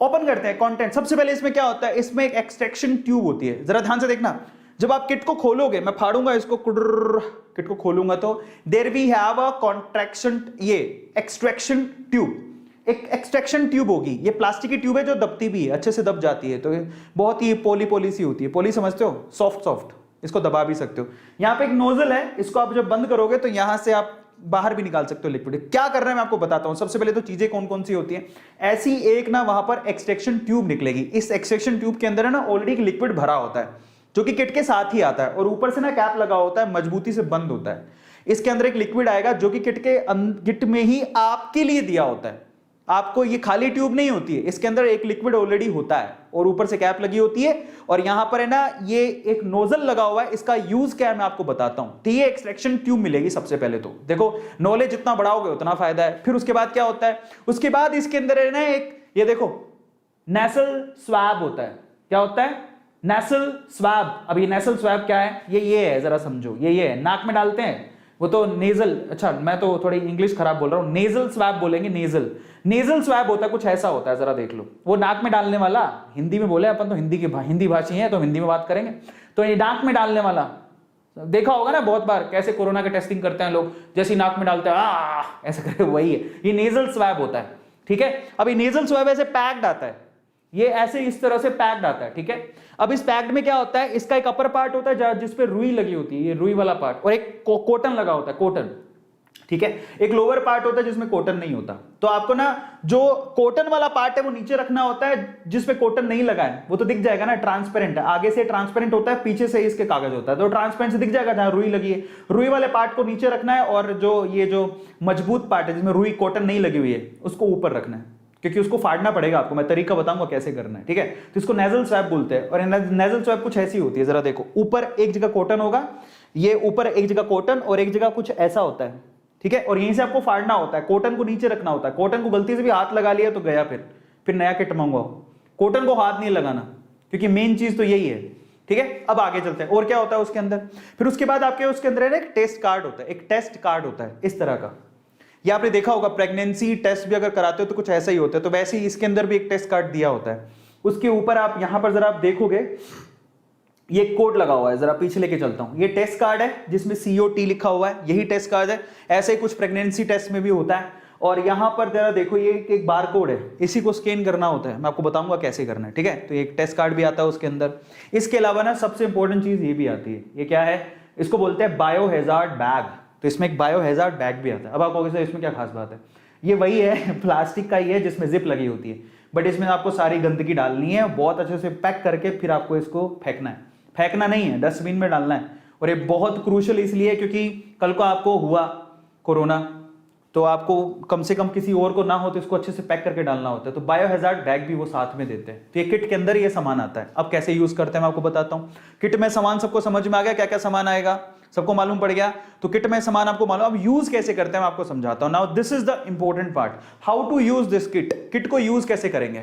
ओपन करते हैं कंटेंट। सबसे पहले इसमें क्या होता है, इसमें एक एक्सट्रैक्शन ट्यूब होती है, जरा ध्यान से देखना। जब आप किट को खोलोगे, मैं फाड़ूंगा इसको, किट को खोलूंगा तो there we have a contraction, ये एक्सट्रैक्शन ट्यूब, एक एक्सट्रैक्शन ट्यूब होगी। ये प्लास्टिक की ट्यूब है जो दबती भी है, अच्छे से दब जाती है, तो बहुत ही पोली सी होती है। पोली समझते हो? सॉफ्ट, इसको दबा भी सकते हो। यहाँ पे एक नोजल है, इसको आप जब बंद करोगे तो यहां से आप बाहर भी निकाल सकते हो लिक्विड। क्या करना है मैं आपको बताता हूं। सबसे पहले तो चीजें कौन कौन सी होती हैं। ऐसी एक ना वहां पर एक्सट्रैक्शन ट्यूब निकलेगी। इस एक्सट्रैक्शन ट्यूब के अंदर है ना ऑलरेडी एक लिक्विड भरा होता है, जो कि किट के साथ ही आता है, और ऊपर से ना कैप लगा होता है, मजबूती से बंद होता है। इसके अंदर एक लिक्विड आएगा जो कि किट में ही आपके लिए दिया होता है। आपको ये खाली ट्यूब नहीं होती है, इसके अंदर एक लिक्विड ऑलरेडी होता है और ऊपर से कैप लगी होती है, और यहां पर है ना ये एक नोजल लगा हुआ है। इसका यूज क्या है मैं आपको बताता हूं। तो ये एक्सट्रैक्शन ट्यूब मिलेगी। सबसे पहले तो देखो, नॉलेज जितना बढ़ाओगे उतना फायदा है। फिर उसके बाद क्या होता है, उसके बाद इसके अंदर है ना एक, ये देखो नेसल स्वैब होता है। क्या होता है? Nasal swab. अब ये नेसल स्वैब क्या है, ये है, जरा समझो। ये है, नाक में डालते हैं, वो तो नेजल, अच्छा मैं तो थोड़ी इंग्लिश खराब बोल रहा हूं, नेजल स्वैब बोलेंगे। नेजल स्वैब होता है, कुछ ऐसा होता है, जरा देख लो। वो नाक में डालने वाला, हिंदी में बोले अपन तो हिंदी भाषी हैं तो हिंदी में बात करेंगे। तो ये नाक में डालने वाला देखा होगा ना बहुत बार, कैसे कोरोना का टेस्टिंग करते हैं लोग, जैसे नाक में डालते हैं ऐसा करके, वही है, ये नेजल स्वैब होता है, ठीक है। अब ये नेजल स्वैब ऐसे पैक्ड आता है, ये ऐसे इस तरह से पैक्ड आता है, ठीक है। अब इस पैक्ड में क्या होता है, इसका एक अपर पार्ट होता है जिस पे रुई लगी होती है, ये रुई वाला पार्ट, और एक कॉटन लगा होता है, कॉटन, ठीक है। एक लोअर पार्ट होता है जिसमें कॉटन नहीं होता। तो आपको ना जो कॉटन वाला पार्ट है वो नीचे रखना होता है, जिसपे कॉटन नहीं लगा है वो तो दिख जाएगा ना, ट्रांसपेरेंट है, आगे से ट्रांसपेरेंट होता है, पीछे से इसके कागज होता है, तो ट्रांसपेरेंट से दिख जाएगा जहां रुई लगी है। रुई वाले पार्ट को नीचे रखना है, और जो ये जो मजबूत पार्ट है जिसमें रुई कॉटन नहीं लगी हुई है उसको ऊपर रखना है। क्योंकि उसको फाड़ना पड़ेगा आपको, मैं तरीका बताऊंगा कैसे करना है, ठीक है। तो इसको नेजल स्वैब बोलते हैं, और नेजल स्वैब कुछ ऐसी होती है, जरा देखो, ऊपर एक जगह कॉटन होगा, ये ऊपर एक जगह कॉटन और एक जगह कुछ ऐसा होता है, ठीक है, और यहीं से आपको फाड़ना होता है, कॉटन को नीचे रखना होता है। कॉटन को गलती से भी हाथ लगा लिया तो गया, फिर नया किट मंगवाओ। कॉटन को हाथ नहीं लगाना, क्योंकि मेन चीज तो यही है, ठीक है। अब आगे चलते हैं, और क्या होता है उसके अंदर। फिर उसके बाद आपके उसके अंदर एक टेस्ट कार्ड होता है, एक टेस्ट कार्ड होता है इस तरह का। ये आपने देखा होगा, प्रेगनेंसी टेस्ट भी अगर कराते हो तो कुछ ऐसा ही होता है, तो वैसे ही इसके अंदर भी एक टेस्ट कार्ड दिया होता है। उसके ऊपर आप यहां पर जरा आप देखोगे, ये कोड लगा हुआ है, जरा पीछे लेके चलता हूं। ये टेस्ट कार्ड है जिसमें COT लिखा हुआ है, यही टेस्ट कार्ड है। ऐसे ही कुछ प्रेगनेंसी टेस्ट में भी होता है। और यहां पर जरा देखो, ये एक बार कोड है, इसी को स्कैन करना होता है, मैं आपको बताऊंगा कैसे करना है, ठीक है। तो एक टेस्ट कार्ड भी आता है उसके अंदर। इसके अलावा ना सबसे इंपॉर्टेंट चीज ये भी आती है, ये क्या है, इसको बोलते हैं बायोहैजार्ड बैग। तो इसमें एक बायोहैजार्ड बैग भी आता है। अब आप कहोगे सर इसमें क्या खास बात है, ये वही है, प्लास्टिक का ही है जिसमें जिप लगी होती है, बट इसमें आपको सारी गंदगी डालनी है, बहुत अच्छे से पैक करके फिर आपको इसको फेंकना है। फेंकना नहीं है, डस्टबिन में डालना है। और ये बहुत क्रूशियल इसलिए क्योंकि कल को आपको हुआ कोरोना तो आपको कम से कम किसी और को ना हो, तो इसको अच्छे से पैक करके डालना होता है। तो बायोहैजार्ड बैग भी वो साथ में देते हैं। तो ये किट के अंदर ये सामान आता है। अब कैसे यूज करते हैं मैं आपको बताता हूँ। किट में सामान सबको समझ में आ गया, क्या क्या सामान आएगा सबको मालूम पड़ गया। तो किट में सामान आपको मालूम, अब यूज कैसे करते हैं मैं आपको समझाता हूं। Now this is the important part, how to use this kit. Kit को यूज कैसे करेंगे,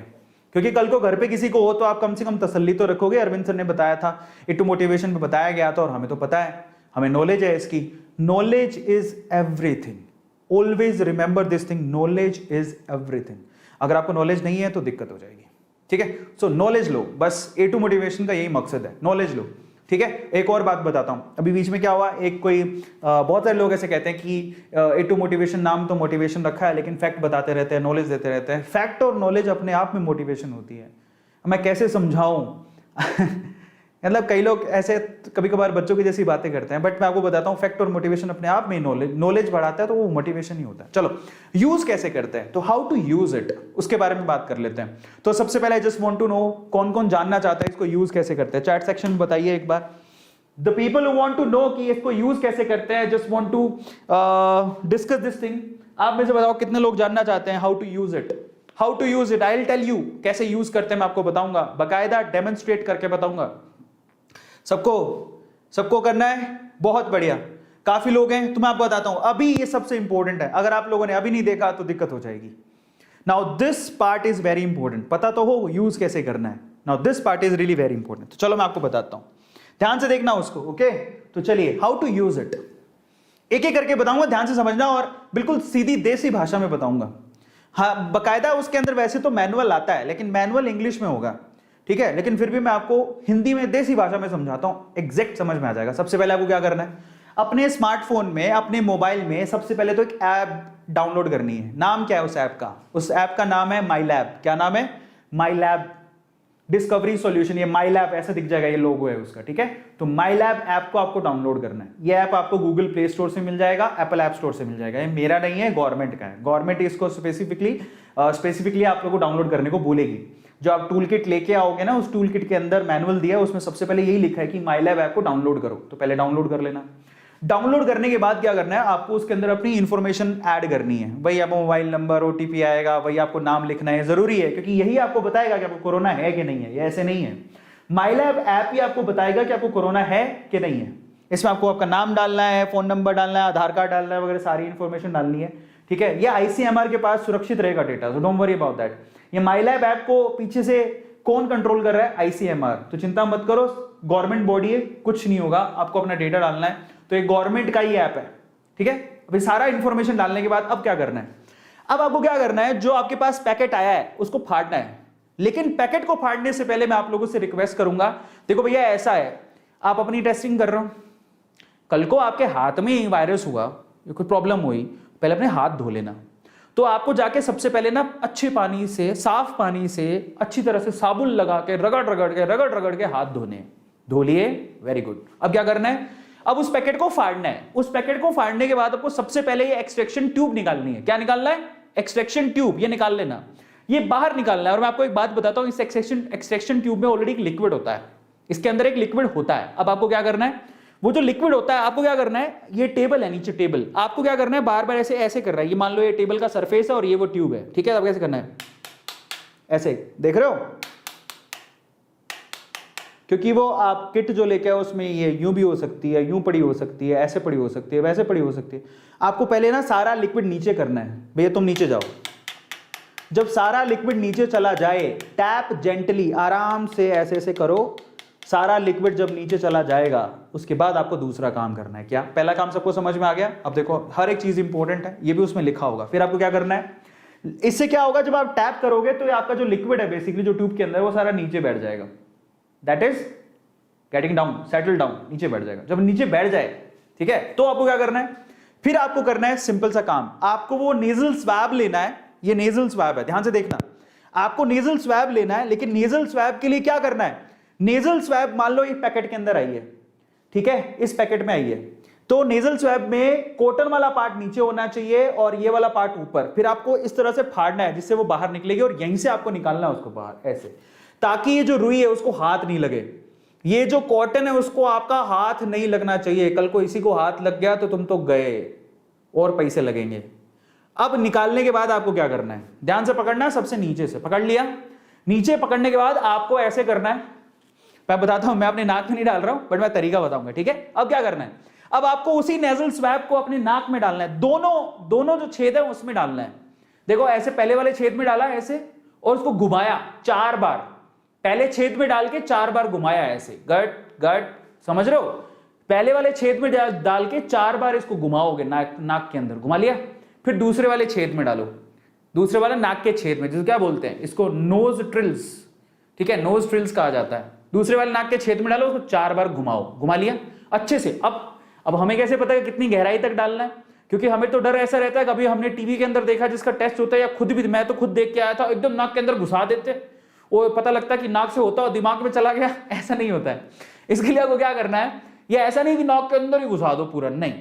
क्योंकि कल को घर पे किसी को हो तो आप कम से कम तसल्ली तो रखोगे। अरविंद सर ने बताया था, इटू मोटिवेशन में बताया गया था, और हमें तो पता है, हमें नॉलेज है इसकी। Knowledge is everything, always remember this thing, knowledge is everything. अगर आपको नॉलेज नहीं है तो दिक्कत हो जाएगी, ठीक है। सो नॉलेज लो, बस A2 मोटिवेशन का यही मकसद है, नॉलेज लो, ठीक है। एक और बात बताता हूं, अभी बीच में क्या हुआ, एक कोई बहुत सारे लोग ऐसे कहते हैं कि A2 मोटिवेशन, नाम तो मोटिवेशन रखा है लेकिन फैक्ट बताते रहते हैं, नॉलेज देते रहते हैं। फैक्ट और नॉलेज अपने आप में मोटिवेशन होती है। मैं कैसे समझाऊं मतलब कई लोग ऐसे कभी कभार बच्चों की जैसी बातें करते हैं, बट मैं आपको बताता हूं, फैक्ट और मोटिवेशन अपने आप में नॉलेज बढ़ाता है, तो वो मोटिवेशन ही होता है। चलो यूज कैसे करते हैं, तो हाउ टू यूज इट, उसके बारे में बात कर लेते हैं। तो सबसे पहले जस्ट वांट टू नो, कौन कौन जानना चाहता है इसको यूज कैसे करते हैं, चैट सेक्शन में बताइए एक बार। The people who want to know कि इसको यूज कैसे करते हैं, just want to discuss this thing. आप में से बताओ कितने लोग जानना चाहते हैं how to use it. How to use it, I will tell you कैसे यूज करते हैं, मैं आपको बताऊंगा, बाकायदा डेमोन्स्ट्रेट करके बताऊंगा। सबको करना है, बहुत बढ़िया। काफी लोग हैं, तो मैं आपको बताता हूं। अभी ये सबसे इंपॉर्टेंट है, अगर आप लोगों ने अभी नहीं देखा तो दिक्कत हो जाएगी। Now this part is very important, पता तो हो यूज कैसे करना है। Now this part is really very important. तो चलो मैं आपको बताता हूं, ध्यान से देखना उसको, ओके। तो चलिए, हाउ टू यूज इट, एक एक करके बताऊंगा, ध्यान से समझना, और बिल्कुल सीधी देसी भाषा में बताऊंगा। हाँ, बकायदा उसके अंदर वैसे तो मैनुअल आता है, लेकिन मैनुअल इंग्लिश में होगा, ठीक है, लेकिन फिर भी मैं आपको हिंदी में देसी भाषा में समझाता हूं, एग्जैक्ट समझ में आ जाएगा। सबसे पहले आपको क्या करना है, अपने स्मार्टफोन में, अपने मोबाइल में सबसे पहले तो एक ऐप डाउनलोड करनी है। नाम क्या है उस ऐप का, उस ऐप का नाम है माई लैब। क्या नाम है, माई लैब डिस्कवरी सॉल्यूशन। ये माई लैब ऐसा दिख जाएगा, ये लोगो है उसका, ठीक है। तो माई लैब ऐप को आपको डाउनलोड करना है। ये ऐप आपको गूगल प्ले स्टोर से मिल जाएगा, एप्पल ऐप स्टोर से मिल जाएगा। ये मेरा नहीं है, गवर्नमेंट का है। गवर्नमेंट इसको स्पेसिफिकली आप लोगों को डाउनलोड करने को बोलेगी। जो आप टूल किट लेके आओगे ना, उस टूल किट के अंदर मैनुअल दिया है, उसमें सबसे पहले यही लिखा है कि माई लैब ऐप को डाउनलोड करो। तो पहले डाउनलोड कर लेना। डाउनलोड करने के बाद क्या करना है, आपको उसके अंदर अपनी इंफॉर्मेशन ऐड करनी है। वही आपको मोबाइल नंबर, OTP आएगा, वही आपको नाम लिखना है, जरूरी है, क्योंकि यही आपको बताएगा कि आपको कोरोना है कि नहीं है। ये ऐसे नहीं है, माई लैब ऐप ही आपको बताएगा कि आपको कोरोना है कि नहीं है। इसमें आपको आपका नाम डालना है, फोन नंबर डालना है, आधार कार्ड डालना है, वगैरह सारी इंफॉर्मेशन डालनी है, ठीक है। ये ICMR के पास सुरक्षित रहेगा data, so don't worry about that. ये माई लैब ऐप को पीछे से कौन कंट्रोल कर रहा है, ICMR। तो चिंता मत करो, गवर्नमेंट बॉडी है, कुछ नहीं होगा, आपको अपना डेटा डालना है। तो एक गवर्नमेंट का ही ऐप है, ठीक है। अभी सारा इंफॉर्मेशन डालने के बाद अब क्या करना है, अब आपको क्या करना है, जो आपके पास पैकेट आया है उसको फाड़ना है। लेकिन पैकेट को फाड़ने से पहले मैं आप लोगों से रिक्वेस्ट करूंगा, देखो भैया ऐसा है, आप अपनी टेस्टिंग कर रहे हो, कल को आपके हाथ में वायरस हुआ, कोई प्रॉब्लम हुई, पहले अपने हाथ धो लेना। तो आपको जाके सबसे पहले ना अच्छे पानी से, साफ पानी से अच्छी तरह से साबुन लगा के रगड़ के हाथ धोने। धो लिए, वेरी गुड। अब क्या करना है, अब उस पैकेट को फाड़ना है। उस पैकेट को फाड़ने के बाद आपको सबसे पहले ये एक्सट्रैक्शन ट्यूब निकालनी है। क्या निकालना है, एक्सट्रैक्शन ट्यूब, ये निकाल लेना, ये बाहर निकालना है। और मैं आपको एक बात बताता हूं, इस एक्सट्रैक्शन ट्यूब में ऑलरेडी एक लिक्विड होता है, इसके अंदर एक लिक्विड होता है। अब आपको क्या करना है, वो जो लिक्विड होता है आपको क्या करना है, ये टेबल है नीचे टेबल, आपको क्या करना है, बार बार ऐसे ऐसे कर रहा है। ये मान लो ये टेबल का सरफेस है और ये वो ट्यूब है, ठीक है। अब कैसे करना है, ऐसे देख रहे हो, क्योंकि वो आप किट जो लेके आओ उसमें ये यूं भी हो सकती है, यूं पड़ी हो सकती है, ऐसे पड़ी हो सकती है, वैसे पड़ी हो सकती है। आपको पहले ना सारा लिक्विड नीचे करना है। भैया तुम नीचे जाओ, जब सारा लिक्विड नीचे चला जाए, टैप जेंटली आराम से ऐसे ऐसे करो, सारा लिक्विड जब नीचे चला जाएगा उसके बाद आपको दूसरा काम करना है। क्या? पहला काम सबको समझ में आ गया? अब देखो हर एक चीज इंपॉर्टेंट है, ये भी उसमें लिखा होगा। फिर आपको क्या करना है, इससे क्या होगा, जब आप टैप करोगे तो ये आपका जो लिक्विड है बेसिकली जो ट्यूब के अंदर, वो सारा नीचे बैठ जाएगा। That is getting down, settle down, नीचे बैठ जाएगा। जब नीचे बैठ जाए, ठीक है, तो आपको क्या करना है, फिर आपको करना है सिंपल सा काम, आपको वो नेजल स्वैब लेना है। ये नेजल स्वैब है, ध्यान से देखना, आपको नेजल स्वैब लेना है। लेकिन नेजल स्वैब के लिए क्या करना है, नेजल स्वैब मान लो एक पैकेट के अंदर आई है, ठीक है, इस पैकेट में आई है, तो नेजल स्वैब में कॉटन वाला पार्ट नीचे होना चाहिए और ये वाला पार्ट ऊपर। फिर आपको इस तरह से फाड़ना है जिससे वो बाहर निकलेगी और यहीं से आपको निकालना है उसको बाहर, ऐसे, ताकि ये जो रुई है उसको हाथ नहीं लगे। ये जो कॉटन है उसको आपका हाथ नहीं लगना चाहिए। कल को इसी को हाथ लग गया तो तुम तो गए और पैसे लगेंगे। अब निकालने के बाद आपको क्या करना है, ध्यान से पकड़ना है, सबसे नीचे से पकड़ लिया। नीचे पकड़ने के बाद आपको ऐसे करना है, मैं बताता हूं, मैं अपने नाक में नहीं डाल रहा हूं बट मैं तरीका बताऊंगा, ठीक है। अब क्या करना है, अब आपको उसी नेजल स्वैब को अपने नाक में डालना है, दोनों जो छेद है उसमें डालना है। देखो ऐसे पहले वाले छेद में डाला ऐसे और उसको घुमाया 4 बार, पहले छेद में डाल के 4 बार घुमाया ऐसे, गट गट, समझ रहे हो, पहले वाले छेद में डाल के 4 बार इसको घुमाओगे नाक के अंदर, घुमा लिया। फिर दूसरे वाले छेद में डालो, दूसरे वाले नाक के छेद में, जिसको क्या बोलते हैं, इसको नोज ट्रिल्स, ठीक है, नोज ट्रिल्स कहा जाता है। दूसरे वाले नाक के छेद में डालो, उसको 4 बार घुमाओ, घुमा लिया अच्छे से। अब हमें कैसे पता है कितनी गहराई तक डालना है, क्योंकि हमें तो डर ऐसा रहता है, कभी हमने टीवी के अंदर देखा जिसका टेस्ट होता है, या खुद भी, मैं तो खुद देख के आया था, एकदम नाक के अंदर घुसा देते, वो पता लगता है कि नाक से होता और दिमाग में चला गया, ऐसा नहीं होता है। इसके लिए आपको क्या करना है, ये ऐसा नहीं कि नाक के अंदर ही घुसा दो पूरा, नहीं,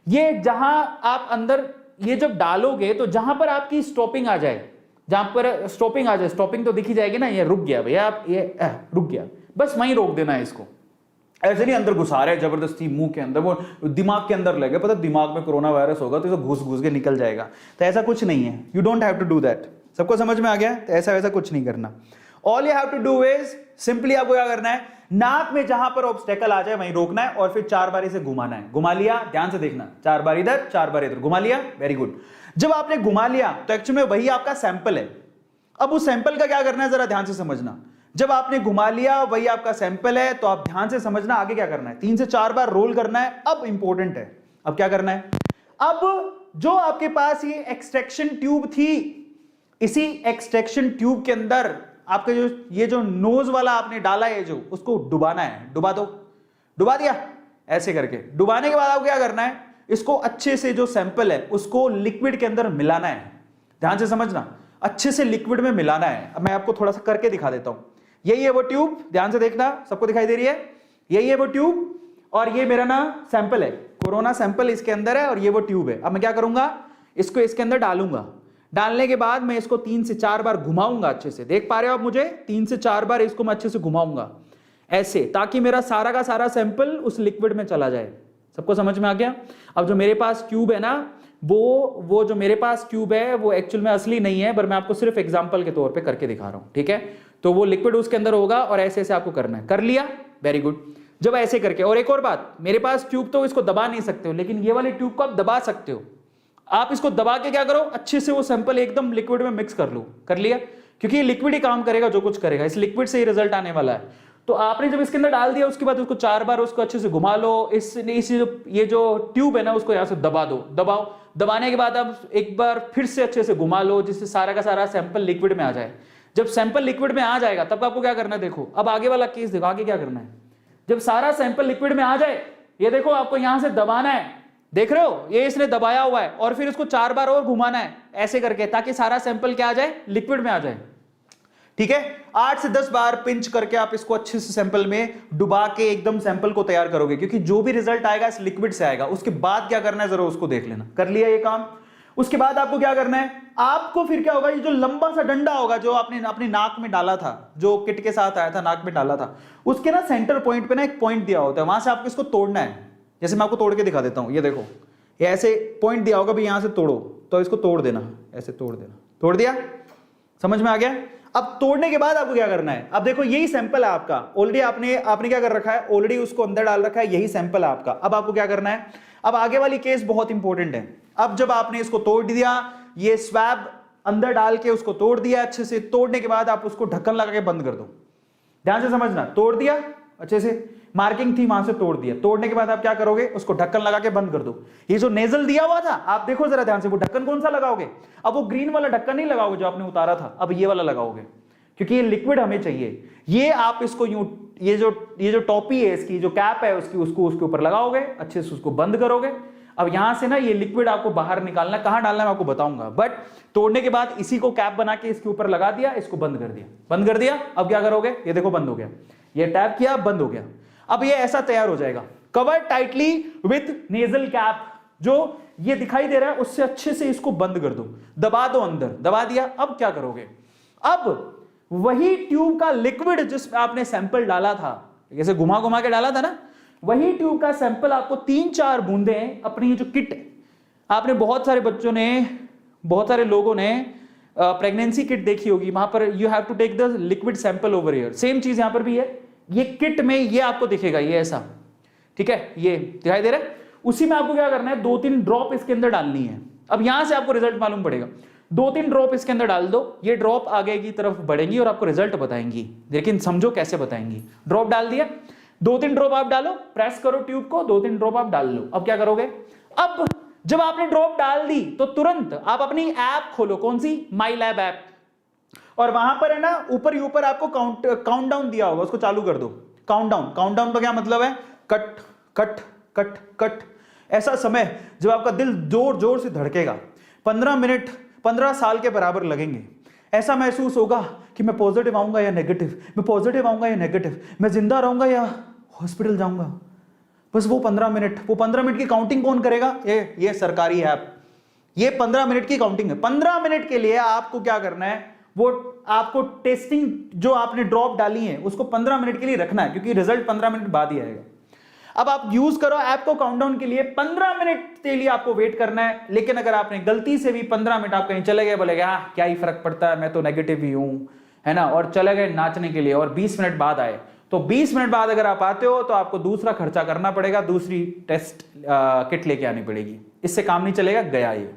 ये जहां आप अंदर ये जब डालोगे तो जहां पर आपकी स्टॉपिंग आ जाए, जहां पर स्टॉपिंग आ जाए, स्टॉपिंग तो दिखी जाएगी ना, ये रुक गया भैया, आप ये रुक गया, बस वहीं रोक देना है इसको। ऐसे नहीं अंदर घुसा रहे जबरदस्ती मुंह के अंदर, वो दिमाग के अंदर लगे, पता दिमाग में कोरोना वायरस होगा तो इसे घुस घुस के निकल जाएगा, तो ऐसा कुछ नहीं है। You don't have to do that. सबको समझ में आ गया? तो ऐसा वैसा कुछ नहीं करना। All you have to do is simply आपको क्या करना है, नाक में जहां पर ऑब्स्टेकल आ जाए वहीं रोकना है और फिर 4 बार इसे घुमाना है। घुमा लिया, ध्यान से देखना, 4 बार इधर 4 बार इधर, घुमा लिया, वेरी गुड। जब आपने घुमा लिया तो एक्चुअली में वही आपका सैंपल है। अब उस सैंपल का क्या करना है, जरा ध्यान से समझना। जब आपने घुमा लिया वही आपका सैंपल है, तो आप ध्यान से समझना आगे क्या करना है, 3 से 4 बार रोल करना है। अब इंपॉर्टेंट है, अब क्या करना है, अब जो आपके पास ये एक्सट्रैक्शन ट्यूब थी, इसी एक्सट्रैक्शन ट्यूब के अंदर आपका जो ये जो नोज वाला आपने डाला है, जो उसको डुबाना है। डुबा दो, डुबा दिया ऐसे करके। डुबाने के बाद आपको क्या करना है, इसको अच्छे से जो सैंपल है उसको लिक्विड के अंदर मिलाना है। ध्यान से समझना, अच्छे से लिक्विड में मिलाना है। अब मैं आपको थोड़ा सा करके दिखा देता हूं। यही है वो ट्यूब, ध्यान से देखना, सबको दिखाई दे रही है, यही है वो ट्यूब और ये मेरा ना सैंपल है, कोरोना सैंपल इसके अंदर है और ये वो ट्यूब है। अब मैं क्या करूंगा, इसको इसके अंदर डालूंगा। डालने के बाद मैं इसको 3 से 4 बार घुमाऊंगा अच्छे से, देख पा रहे हो आप मुझे, 3 से 4 बार इसको मैं अच्छे से घुमाऊंगा ऐसे, ताकि मेरा सारा का सारा सैंपल उस लिक्विड में चला जाए। सबको समझ में आ गया? अब जो मेरे पास ट्यूब है ना, वो जो मेरे पास ट्यूब है वो एक्चुअल में असली नहीं है, पर मैं आपको सिर्फ एग्जांपल के तौर पे करके दिखा रहा हूं, ठीक है। तो वो लिक्विड उसके अंदर होगा और ऐसे ऐसे आपको करना है। कर लिया, वेरी गुड। जब ऐसे करके, और एक और बात, मेरे पास ट्यूब तो इसको दबा नहीं सकते हो, लेकिन ये वाली ट्यूब को आप दबा सकते हो। आप इसको दबा के क्या करो, अच्छे से वो सैंपल एकदम लिक्विड में मिक्स कर लो। कर लिया, क्योंकि ये लिक्विड ही काम करेगा, जो कुछ करेगा इस लिक्विड से ही रिजल्ट आने वाला है। तो आपने जब इसके अंदर डाल दिया, उसके बाद उसको 4 बार उसको अच्छे से घुमा लो। ये जो ट्यूब है ना, उसको यहां से दबा दो, दबाओ। दबाने के बाद आप एक बार फिर से अच्छे से घुमा लो, जिससे सारा का सारा सैंपल लिक्विड में आ जाए। जब सैंपल लिक्विड में आ जाएगा तब आपको क्या करना है, देखो अब आगे वाला केस देखो, आगे क्या करना है। जब सारा सैंपल लिक्विड में आ जाए, ये देखो आपको यहां से दबाना है, देख रहे हो, ये इसने दबाया हुआ है, और फिर इसको 4 बार और घुमाना है ऐसे करके, ताकि सारा सैंपल क्या आ जाए, लिक्विड में आ जाए, ठीक है। 8 से 10 बार पिंच करके आप इसको अच्छे से सैंपल में डुबा के एकदम सैंपल को तैयार करोगे, क्योंकि जो भी रिजल्ट आएगा इस लिक्विड से आएगा। उसके बाद क्या करना है जरा उसको देख लेना। कर लिया ये काम, उसके बाद आपको क्या करना है, आपको फिर क्या होगा, ये जो लंबा सा डंडा होगा जो आपने अपनी नाक में डाला था, जो किट के साथ आया था, नाक में डाला था, उसके ना सेंटर पॉइंट पे ना एक पॉइंट दिया होता है, वहां से आपको इसको तोड़ना है। जैसे मैं आपको तोड़ के दिखा देता हूं, ये देखो, ये ऐसे पॉइंट दिया होगा, भी यहां से तोड़ो, तो इसको तोड़ देना, ऐसे तोड़ देना। तोड़ दिया, समझ में आ गया? अब तोड़ने के बाद आपको क्या करना है, अब देखो यही सैंपल है आपका, ऑलरेडी आपने क्या कर रखा है, ऑलरेडी उसको अंदर डाल रखा है, यही सैंपल है आपका। अब आपको क्या करना है, अब आगे वाली केस बहुत इंपॉर्टेंट है। अब जब आपने इसको तोड़ दिया, ये स्वैब अंदर डाल के उसको तोड़ दिया अच्छे से, तोड़ने के बाद आप उसको ढक्कन लगा के बंद कर दो। ध्यान से समझना, तोड़ दिया अच्छे से, मार्किंग थी वहां से तोड़ दिया, तोड़ने के बाद आप क्या करोगे, उसको ढक्कन लगा के बंद कर दो। ये जो नेजल दिया हुआ था, आप देखो जरा ध्यान से, वो ढक्कन कौन सा लगाओगे, अब वो ग्रीन वाला ढक्कन नहीं लगाओगे जो आपने उतारा था, अब ये वाला लगाओगे, क्योंकि ये लिक्विड हमें चाहिए। ये आप इसको यूं, ये जो टॉपी है इसकी, जो कैप है उसकी, उसको उसके ऊपर लगाओगे, अच्छे से उसको बंद करोगे। अब यहां से ना ये लिक्विड आपको बाहर निकालना, कहां डालना मैं आपको बताऊंगा, बट तोड़ने के बाद इसी को कैप बना के इसके ऊपर लगा दिया, इसको बंद कर दिया, बंद कर दिया। अब क्या करोगे, ये देखो बंद हो गया, ये टैप किया बंद हो गया। अब ये ऐसा तैयार हो जाएगा, cover tightly with nasal cap, जो ये दिखाई दे रहा है उससे अच्छे से इसको बंद कर दो, दबा दो अंदर, दबा दिया। अब क्या करोगे, अब वही ट्यूब का लिक्विड जिसमें आपने सैंपल डाला था, जैसे घुमा घुमा के डाला था ना, वही ट्यूब का सैंपल आपको 3-4 बूंदें अपनी जो किट, आपने बहुत सारे बच्चों ने, बहुत सारे लोगों ने प्रेगनेंसी किट देखी होगी, वहां पर you have to take the liquid sample over here, same चीज यहां पर भी है। ये किट में ये आपको दिखेगा, ये ऐसा, ठीक है, ये दिखाई दे रहा है, उसी में आपको क्या करना है, 2-3 ड्रॉप इसके अंदर डालनी है। अब यहां से आपको रिजल्ट मालूम पड़ेगा, 2-3 ड्रॉप इसके अंदर डाल दो, ये ड्रॉप आगे की तरफ बढ़ेंगी और आपको रिजल्ट बताएंगी, लेकिन समझो कैसे बताएंगी। ड्रॉप डाल दिया, 2-3 ड्रॉप आप डालो, प्रेस करो ट्यूब को, 2-3 ड्रॉप आप डाल लो। अब क्या करोगे, अब जब आपने ड्रॉप डाल दी तो तुरंत आप अपनी ऐप खोलो, कौन सी, माई लैब ऐप, और वहां पर है ना ऊपर ही ऊपर आपको काउंट डाउन दिया होगा, उसको चालू कर दो। काउंट डाउन का क्या मतलब है, कट कट कट कट, ऐसा समय जब आपका दिल जोर जोर से धड़केगा, 15 मिनट 15 साल के बराबर लगेंगे। ऐसा महसूस होगा कि मैं पॉजिटिव आऊंगा या नेगेटिव, मैं पॉजिटिव आऊंगा या नेगेटिव, मैं जिंदा रहूंगा या हॉस्पिटल जाऊंगा। बस वो 15 मिनट, वो 15 मिनट की काउंटिंग कौन करेगा, ये सरकारी ऐप, ये 15 मिनट की काउंटिंग है। 15 मिनट के लिए आपको क्या करना है, वो आपको टेस्टिंग जो आपने ड्रॉप डाली है उसको 15 मिनट के लिए रखना है, क्योंकि रिजल्ट 15 मिनट बाद ही आएगा। अब आप यूज करो ऐप को काउंटडाउन के लिए, 15 मिनट के लिए आपको वेट करना है। लेकिन अगर आपने गलती से भी 15 मिनट आप कहीं चले गए, बोलेगे हाँ क्या ही फर्क पड़ता है, मैं तो नेगेटिव ही हूं, है ना, और चले गए नाचने के लिए और 20 मिनट बाद आए, तो 20 मिनट बाद अगर आप आते हो तो आपको दूसरा खर्चा करना पड़ेगा, दूसरी टेस्ट किट लेके आनी पड़ेगी, इससे काम नहीं चलेगा, गया ये।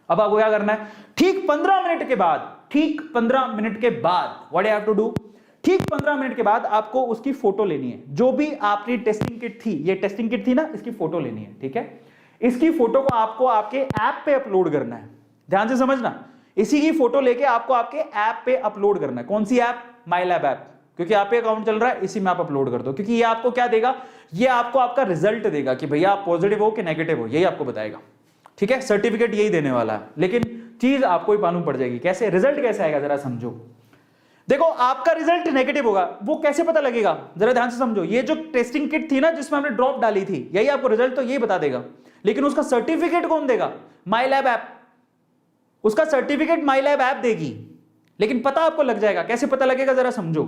अब आपको क्या करना है, ठीक 15 मिनट के बाद, ठीक 15 मिनट के बाद what you have to do, ठीक 15 मिनट के बाद आपको उसकी फोटो लेनी है। जो भी आपकी टेस्टिंग किट थी, ये टेस्टिंग किट थी ना, इसकी फोटो लेनी है, ठीक है। इसकी फोटो को आपको आपके ऐप पे अपलोड करना है, ध्यान से समझना, इसी की फोटो लेके आपको आपके ऐप पे अपलोड करना है। कौन सी ऐप, माई लैब ऐप, क्योंकि आप पे अकाउंट चल रहा है, इसी में आप अपलोड कर दो, क्योंकि ये आपको क्या देगा, ये आपको आपका रिजल्ट देगा कि भैया आप पॉजिटिव हो कि नेगेटिव हो, यही आपको बताएगा, ठीक है। सर्टिफिकेट यही देने वाला है, लेकिन चीज आपको ही मालूम पड़ जाएगी। कैसे रिजल्ट कैसे आएगा जरा समझो। देखो आपका रिजल्ट नेगेटिव होगा, वो कैसे पता लगेगा, जरा ध्यान से समझो। ये जो टेस्टिंग किट थी ना जिसमें हमने ड्रॉप डाली थी, यही आपको रिजल्ट तो यही बता देगा, लेकिन उसका सर्टिफिकेट कौन देगा, माई लैब ऐप, उसका सर्टिफिकेट माई लैब ऐप देगी। लेकिन पता आपको लग जाएगा, कैसे पता लगेगा जरा समझो।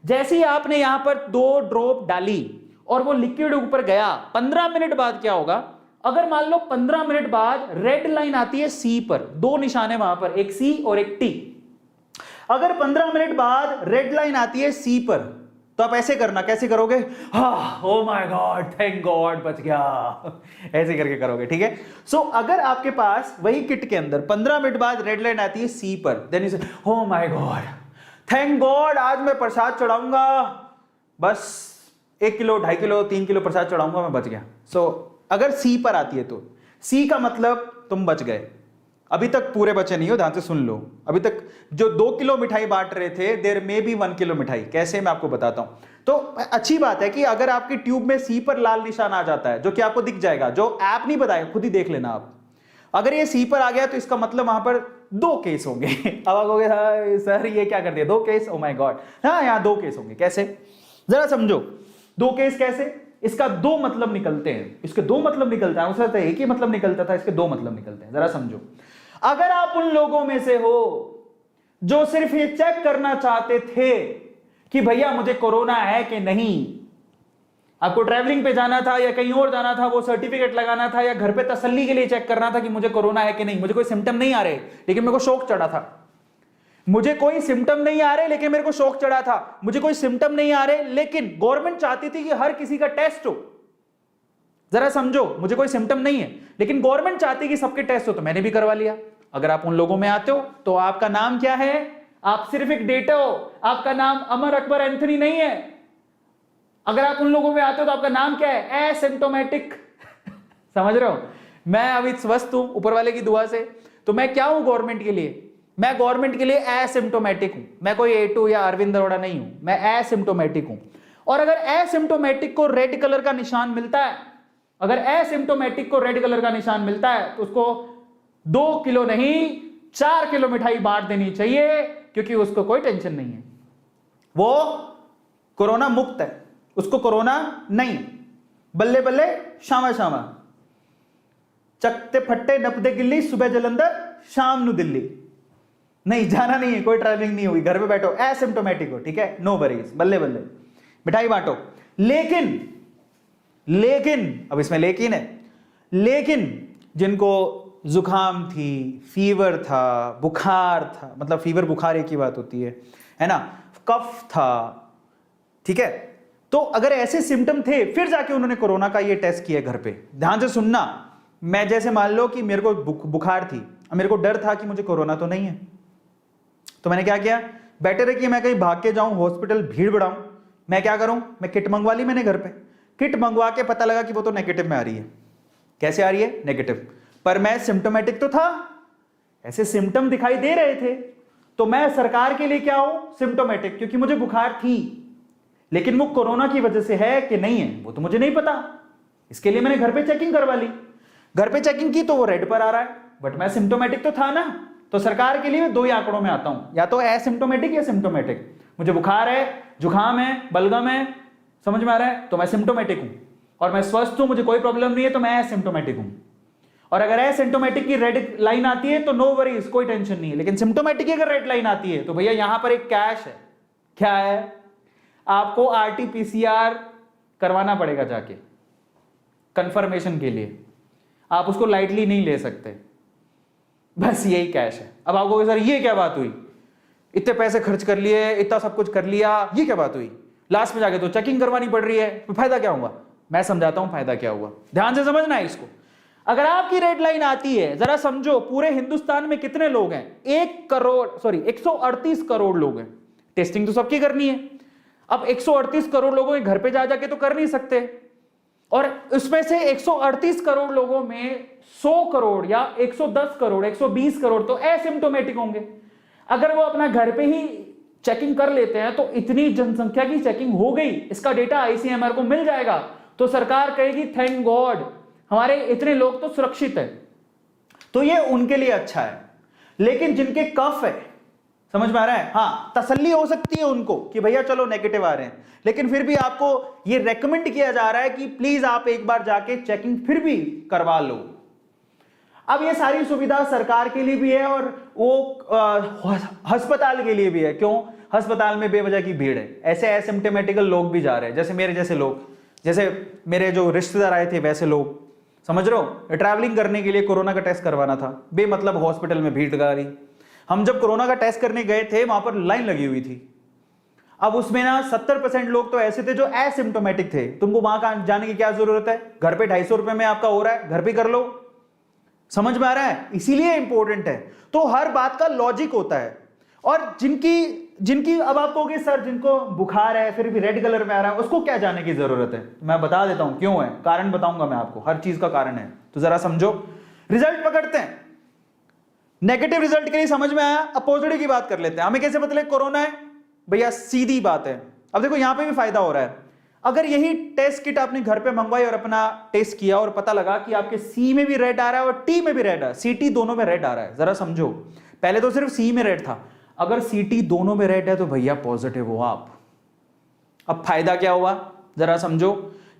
जैसे ही आपने यहां पर 2 ड्रॉप डाली और वो लिक्विड ऊपर गया, 15 मिनट बाद क्या होगा, अगर मान लो 15 मिनट बाद रेड लाइन आती है सी पर, 2 निशान है वहां पर, एक सी और एक टी। अगर 15 मिनट बाद रेड लाइन आती है सी पर, तो आप ऐसे करना, कैसे करोगे, oh my God, thank God, बच गया, ऐसे करके करोगे, ठीक है। सो अगर आपके पास वही किट के अंदर 15 मिनट बाद रेड लाइन आती है सी पर, देन यू से oh my God, thank God, आज मैं प्रसाद चढ़ाऊंगा, बस 1 किलो 2.5 किलो 3 किलो प्रसाद चढ़ाऊंगा, मैं बच गया। सो अगर सी पर आती है तो सी का मतलब तुम बच गए। अभी तक पूरे बचे नहीं हो, ध्यान से सुन लो। अभी तक जो 2 किलो मिठाई बांट रहे थे, देर में भी 1 किलो मिठाई, कैसे मैं आपको बताता हूं। तो अच्छी बात है कि अगर आपकी ट्यूब में सी पर लाल निशान आ जाता है, जो कि आपको दिख जाएगा, जो ऐप नहीं बताएगा, खुद ही देख लेना आप। अगर ये सी पर आ गया तो इसका मतलब वहां पर 2 केस होंगे। अब आप कहोगे सर ये क्या कर दिया, 2 केस, ओ माय गॉड। हाँ, यहाँ 2 केस होंगे, कैसे जरा समझो। 2 केस कैसे, इसका 2 मतलब निकलते हैं, इसके 2 मतलब निकलता है, उसका एक ही मतलब निकलता था, इसके 2 मतलब निकलते हैं, जरा समझो। अगर आप उन लोगों में से हो जो सिर्फ ये चेक करना चाहते थे कि भैया मुझे कोरोना है कि नहीं, आपको ट्रैवलिंग पे जाना था या कहीं और जाना था, वो सर्टिफिकेट लगाना था, या घर पे तसल्ली के लिए चेक करना था कि मुझे कोरोना है कि नहीं, मुझे कोई सिम्टम नहीं आ रहे लेकिन मेरे को शौक चढ़ा था, मुझे कोई सिम्टम नहीं आ रहे लेकिन मेरे को शौक चढ़ा था, मुझे कोई सिम्टम नहीं आ रहे लेकिन गवर्नमेंट चाहती थी कि हर किसी का टेस्ट हो। जरा समझो, मुझे कोई सिम्टम नहीं है लेकिन गवर्नमेंट चाहती कि सबके टेस्ट हो, तो मैंने भी करवा लिया। अगर आप उन लोगों में आते हो तो आपका नाम क्या है? आप सिर्फ एक डेटा हो, आपका नाम अमर अकबर एंथनी नहीं है। अगर आप उन लोगों में आते हो तो आपका नाम क्या है? एसिम्टोमेटिक। समझ रहे हो? मैं अभी स्वस्थ हूं ऊपर वाले की दुआ से, तो मैं क्या हूं गवर्नमेंट के लिए? मैं गवर्नमेंट के लिए एसिम्टोमेटिक हूं। मैं कोई A2 या अरविंद अरोड़ा नहीं हूं, मैं एसिम्टोमेटिक हूं। और अगर एसिम्टोमेटिक को रेड कलर का निशान मिलता है, अगर एसिम्टोमेटिक को रेड कलर का निशान मिलता है तो उसको 2 किलो नहीं 4 किलो मिठाई बांट देनी चाहिए, क्योंकि उसको कोई टेंशन नहीं है, वो कोरोना मुक्त है, उसको कोरोना नहीं। बल्ले बल्ले शामा शामा, चकते फट्टे नपदे गिल्ली, सुबह जलंधर शाम नु दिल्ली। नहीं जाना नहीं है, कोई ट्रैवलिंग नहीं होगी, घर पे बैठो एसिम्टोमेटिक हो, ठीक है, नो वरीज, बल्ले बल्ले मिठाई बांटो। लेकिन अब इसमें लेकिन है, लेकिन जिनको जुकाम थी, फीवर था, बुखार था, मतलब फीवर बुखार एक ही बात होती है ना, कफ था, ठीक है, तो अगर ऐसे सिम्टम थे फिर जाके उन्होंने कोरोना का ये टेस्ट किया घर पे। ध्यान से सुनना, मैं जैसे मान लो कि मेरे को बुखार थी, मेरे को डर था कि मुझे कोरोना तो नहीं है, तो मैंने क्या किया? बेटर है कि मैं कहीं भाग के जाऊं, हॉस्पिटल भीड़ बढ़ाऊं, मैं क्या करूं? मैं किट मंगवा ली मैंने घर पे। किट मंगवा के पता लगा कि वो तो नेगेटिव में आ रही है। कैसे आ रही है? नेगेटिव। पर मैं सिम्टोमेटिक तो था, ऐसे सिम्टम दिखाई दे रहे थे, तो मैं सरकार के लिए क्या हूं? सिम्टोमेटिक, क्योंकि मुझे बुखार थी, लेकिन वो कोरोना की वजह से है कि नहीं है वो तो मुझे नहीं पता। इसके लिए मैंने घर पे चेकिंग करवा ली। घर पे चेकिंग की तो वो रेड पर आ रहा है, बट मैं सिम्टोमेटिक तो था ना। तो सरकार के लिए मैं 2 ही आंकड़ों में आता हूं, या तो एसिम्टोमेटिक या सिम्टोमेटिक। मुझे बुखार है, जुकाम है, बलगम है, समझ में आ रहा है, तो मैं सिम्टोमेटिक हूं। और मैं स्वस्थ हूं, मुझे कोई प्रॉब्लम नहीं है, तो मैं एसिम्टोमेटिक हूं। और अगर एसिम्टोमेटिक की रेड लाइन आती है तो नो वरीज, कोई टेंशन नहीं है। लेकिन सिम्टोमेटिक की अगर रेड लाइन आती है तो भैया यहां पर एक कैश है। क्या है? आपको RT-PCR करवाना पड़ेगा जाके, कंफर्मेशन के लिए। आप उसको लाइटली नहीं ले सकते, बस यही कैश है। अब आपको सर ये क्या बात हुई, इतने पैसे खर्च कर लिए, इतना सब कुछ कर लिया, ये क्या बात हुई, लास्ट में जाके तो चेकिंग करवानी पड़ रही है, तो फायदा क्या हुआ? मैं समझाता हूं फायदा क्या हुआ, ध्यान से समझना है इसको। अगर आपकी रेड लाइन आती है, जरा समझो, पूरे हिंदुस्तान में कितने लोग हैं? 138 करोड़ लोग हैं। टेस्टिंग तो सबकी करनी है। अब 138 करोड़ लोगों के घर पे जा जाके तो कर नहीं सकते, और उसमें से 138 करोड़ लोगों में 100 करोड़ या 110 करोड़, 120 करोड़ तो एसिम्टोमेटिक होंगे। अगर वो अपना घर पे ही चेकिंग कर लेते हैं तो इतनी जनसंख्या की चेकिंग हो गई, इसका डेटा ICMR को मिल जाएगा, तो सरकार कहेगी थैंक गॉड, हमारे इतने लोग तो सुरक्षित है। तो ये उनके लिए अच्छा है। लेकिन जिनके कफ है, समझ में आ रहा है, हाँ, तसल्ली हो सकती है उनको कि भैया चलो नेगेटिव आ रहे हैं, लेकिन फिर भी आपको ये रेकमेंड किया जा रहा है कि प्लीज आप एक बार जाके चेकिंग फिर भी करवा लो। अब ये सारी सुविधा सरकार के लिए भी है और वो अस्पताल के लिए भी है। क्यों? अस्पताल में बेवजह की भीड़ है, ऐसे एसिम्टोमेटिकल लोग भी जा रहे हैं, जैसे मेरे जैसे लोग, जैसे मेरे जो रिश्तेदार आए थे वैसे लोग, समझ रहे हो, ट्रैवलिंग करने के लिए कोरोना का टेस्ट करवाना था, बेमतलब हॉस्पिटल में भीड़ लगा रही। हम जब कोरोना का टेस्ट करने गए थे वहां पर लाइन लगी हुई थी। अब उसमें ना 70% लोग तो ऐसे थे जो एसिम्टोमेटिक थे। तुमको वहां का जाने की क्या जरूरत है? घर पे 250 रुपए में आपका हो रहा है, घर पे कर लो। समझ में आ रहा है? इसीलिए इंपॉर्टेंट है। तो हर बात का लॉजिक होता है। और जिनकी अब आप कहोगे सर जिनको बुखार है फिर भी रेड कलर में आ रहा है, उसको क्या जाने की जरूरत है? मैं बता देता हूं क्यों है, कारण बताऊंगा मैं आपको, हर चीज का कारण है, तो जरा समझो। रिजल्ट पकड़ते हैं। नेगेटिव रिजल्ट के लिए समझ में आया। अब पॉजिटिव की बात कर लेते हैं। हमें कैसे पता लगे कोरोना है? भैया सीधी बात है। अब देखो यहां पे भी फायदा हो रहा है। अगर यही टेस्ट किट आपने घर पे मंगवाई और अपना टेस्ट किया और पता लगा कि आपके सी में भी रेड आ रहा है और टी में भी रेड आ रहा है, CT दोनों में रेड आ रहा है, जरा समझो। पहले तो सिर्फ सी में रेड था, अगर CT दोनों में रेड है तो भैया पॉजिटिव हो आप। अब फायदा क्या हुआ, जरा समझो।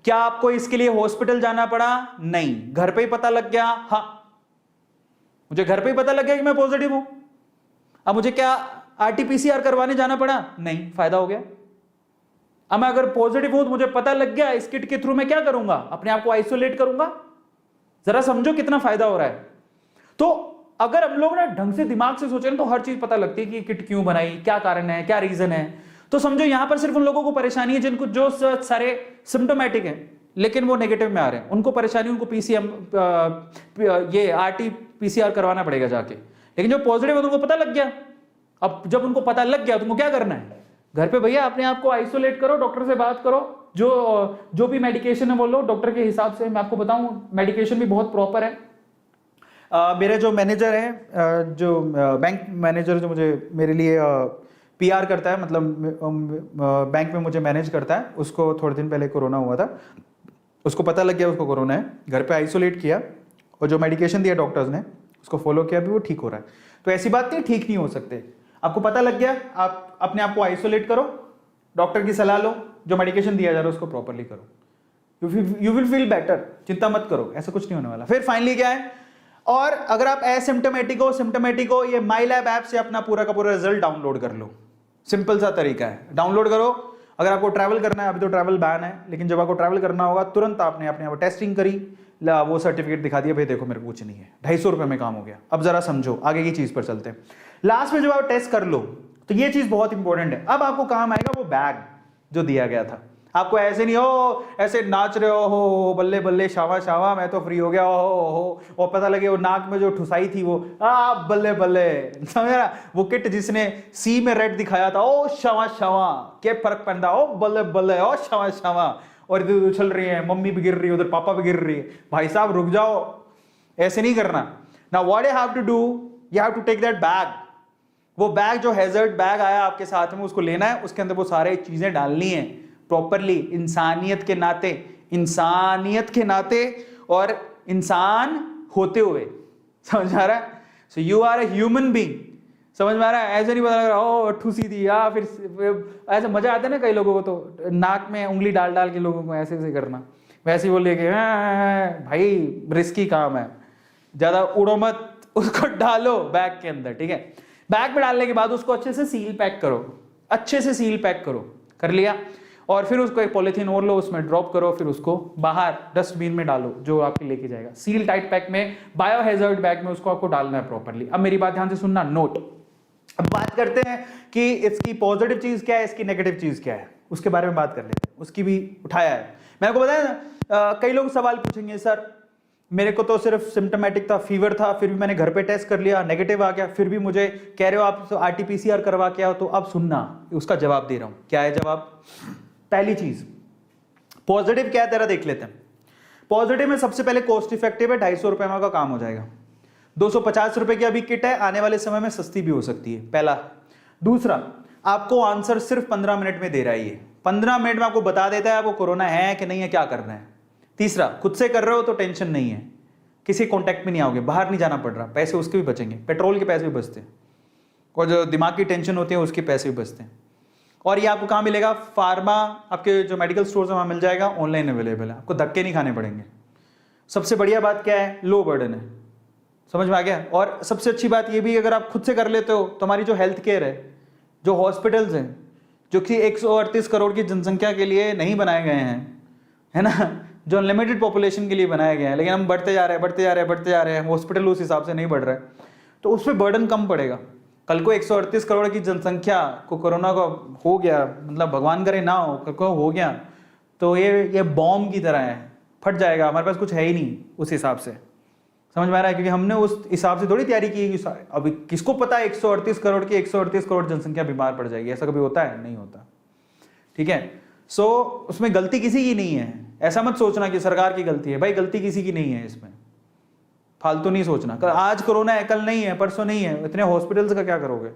क्या आपको इसके लिए हॉस्पिटल जाना पड़ा? नहीं, घर पे ही पता लग गया। हाँ, मुझे घर पे ही पता लग गया कि मैं पॉजिटिव हूं। अब मुझे क्या RT-PCR करवाने जाना पड़ा? नहीं, फायदा हो गया। अब मैं अगर पॉजिटिव हूं तो मुझे पता लग गया, इस किट के थ्रू मैं क्या करूंगा? अपने आप को आइसोलेट करूंगा। जरा समझो कितना फायदा हो रहा है। तो अगर हम लोग ना ढंग से दिमाग से सोचें तो हर चीज पता लगती है कि किट क्यों बनाई, क्या कारण है, क्या रीजन है। तो समझो यहां पर सिर्फ उन लोगों को परेशानी है जिनको जो सारे सिम्टोमेटिक है लेकिन वो नेगेटिव में आ रहे हैं, उनको परेशानी, उनको पीसीएम ये आरटी पीसीआर करवाना पड़ेगा जाके। लेकिन जो पॉजिटिव है उनको पता लग गया। अब जब उनको पता लग गया तो उनको क्या करना है, घर पे भैया अपने आप को आइसोलेट करो, डॉक्टर से बात करो, जो भी मेडिकेशन है वो लो डॉक्टर के हिसाब से। मैं आपको बताऊं मेडिकेशन भी बहुत प्रॉपर है। मेरे जो मैनेजर है, जो बैंक मैनेजर जो मुझे मेरे लिए पीआर करता है, मतलब बैंक में मुझे मैनेज करता है, उसको थोड़े दिन पहले कोरोना हुआ था, उसको पता लग गया उसको कोरोना है, घर पे आइसोलेट किया और जो मेडिकेशन दिया डॉक्टर्स ने उसको फॉलो किया, भी वो ठीक हो रहा है। तो ऐसी बात नहीं ठीक नहीं हो सकते। आपको पता लग गया, आप अपने आप को आइसोलेट करो, डॉक्टर की सलाह लो, जो मेडिकेशन दिया जा रहा है उसको प्रॉपरली करो, यू विल फील बेटर। चिंता मत करो, ऐसा कुछ नहीं होने वाला। फिर फाइनली क्या है, और अगर आप एसिम्टोमेटिक हो, ये माई लैब ऐप से अपना पूरा का पूरा रिजल्ट डाउनलोड कर लो। सिंपल सा तरीका है, डाउनलोड करो। अगर आपको ट्रैवल करना है, अभी तो ट्रैवल बैन है, लेकिन जब आपको ट्रैवल करना होगा तुरंत आपने अपने आप टेस्टिंग करी, वो सर्टिफिकेट दिखा दिया, भाई देखो मेरे को कुछ नहीं है, 250 रुपये में काम हो गया। अब जरा समझो, आगे की चीज पर चलते हैं। लास्ट में जब आप टेस्ट कर लो तो ये चीज बहुत इंपॉर्टेंट है। अब आपको काम आएगा वो बैग जो दिया गया था। आपको ऐसे नहीं हो, ऐसे नाच रहे हो बल्ले बल्ले शावा शावा मैं तो फ्री हो गया हो, और पता लगे वो नाक में जो ठुसाई थी वो बल्ले बल्ले, समझ रहा, वो किट जिसने सी में रेड दिखाया था, ओ शावा शावा क्या फर्क पड़ता, ओ बल्ले बल्ले, ओ शावा शावा, और इधर उछल रही है, मम्मी भी गिर रही है, उधर पापा भी गिर रही है। भाई साहब रुक जाओ, ऐसे नहीं करना। Now what you have to do, you have to take that bag. वो बैग जो हैजर्ड बैग आया आपके साथ में, उसको लेना है, उसके अंदर वो सारे चीजें डालनी है प्रॉपरली, इंसानियत के नाते और इंसान होते हुए, समझ आ रहा है। So you are a human being, समझ में आ रहा है। ऐसे नहीं पता लग रहा ओ ठूसी थी, या फिर ऐसे मजा आता है ना कई लोगों को, तो नाक में उंगली डाल डाल के लोगों को ऐसे ऐसे करना, वैसे ही वो लेके भाई रिस्की काम है, ज्यादा उड़ो मत, उसको डालो बैग के अंदर, ठीक है। बैग में डालने के बाद उसको अच्छे से सील पैक करो, अच्छे से सील पैक करो, कर लिया, और फिर उसको एक पॉलिथीन और लो, उसमें ड्रॉप करो, फिर उसको बाहर डस्टबिन में डालो जो आपके लेके जाएगा। सील टाइट पैक में, बायो हैजर्ड बैग में उसको आपको डालना है प्रॉपरली। अब मेरी बात ध्यान से सुनना, नोट। अब बात करते हैं कि इसकी पॉजिटिव चीज क्या है, इसकी नेगेटिव चीज क्या है, उसके बारे में बात कर लेते हैं। उसकी भी उठाया है, मैंने आपको बताया ना। कई लोग सवाल पूछेंगे, सर मेरे को तो सिर्फ सिम्टोमेटिक था, फीवर था, फिर भी मैंने घर पे टेस्ट कर लिया, नेगेटिव आ गया, फिर भी मुझे कह रहे हो आप आरटीपीसीआर करवा के आओ। तो अब सुनना, उसका जवाब दे रहा हूं। क्या है जवाब? पहली चीज पॉजिटिव क्या है तेरा, देख लेते हैं। पॉजिटिव में सबसे पहले कॉस्ट इफेक्टिव है, 250 रुपए में का काम हो जाएगा। 250 रुपए की अभी किट है, आने वाले समय में सस्ती भी हो सकती है, पहला। दूसरा, आपको आंसर सिर्फ 15 मिनट में दे रहा है ये, 15 मिनट में आपको बता देता है आपको कोरोना है कि नहीं है, क्या करना है। तीसरा, खुद से कर रहे हो तो टेंशन नहीं है, किसी कॉन्टैक्ट में नहीं आओगे, बाहर नहीं जाना पड़ रहा, पैसे उसके भी बचेंगे, पेट्रोल के पैसे भी बचते हैं, और जो दिमाग की टेंशन होती है उसके पैसे भी बचते हैं। और ये आपको कहाँ मिलेगा? फार्मा, आपके जो मेडिकल स्टोर्स है वहाँ मिल जाएगा, ऑनलाइन अवेलेबल है, आपको धक्के नहीं खाने पड़ेंगे। सबसे बढ़िया बात क्या है? लो बर्डन है, समझ में आ गया। और सबसे अच्छी बात ये भी, अगर आप खुद से कर लेते हो तो हमारी जो हेल्थ केयर है, जो हॉस्पिटल्स हैं, जो कि 138 करोड़ की जनसंख्या के लिए नहीं बनाए गए हैं, है ना, जो अनलिमिटेड पॉपुलेशन के लिए बनाए गए हैं, लेकिन हम बढ़ते जा रहे हैं, हॉस्पिटल उस हिसाब से नहीं बढ़ रहा है, तो उस पर बर्डन कम पड़ेगा। कल को 138 करोड़ की जनसंख्या को कोरोना का हो गया, मतलब भगवान करे ना हो, कल को हो गया तो ये बॉम्ब की तरह है, फट जाएगा, हमारे पास कुछ है ही नहीं उस हिसाब से, समझ में आ रहा है। क्योंकि हमने उस हिसाब से थोड़ी तैयारी की है। अभी किसको पता है 138 करोड़ की 138 करोड़ जनसंख्या बीमार पड़ जाएगी? ऐसा कभी होता है? नहीं होता, ठीक है। सो उसमें गलती किसी की नहीं है, ऐसा मत सोचना कि सरकार की गलती है, भाई गलती किसी की नहीं है इसमें, फालतू नहीं सोचना। कल आज कोरोना है, कल नहीं है, परसों नहीं है, इतने हॉस्पिटल्स का क्या करोगे?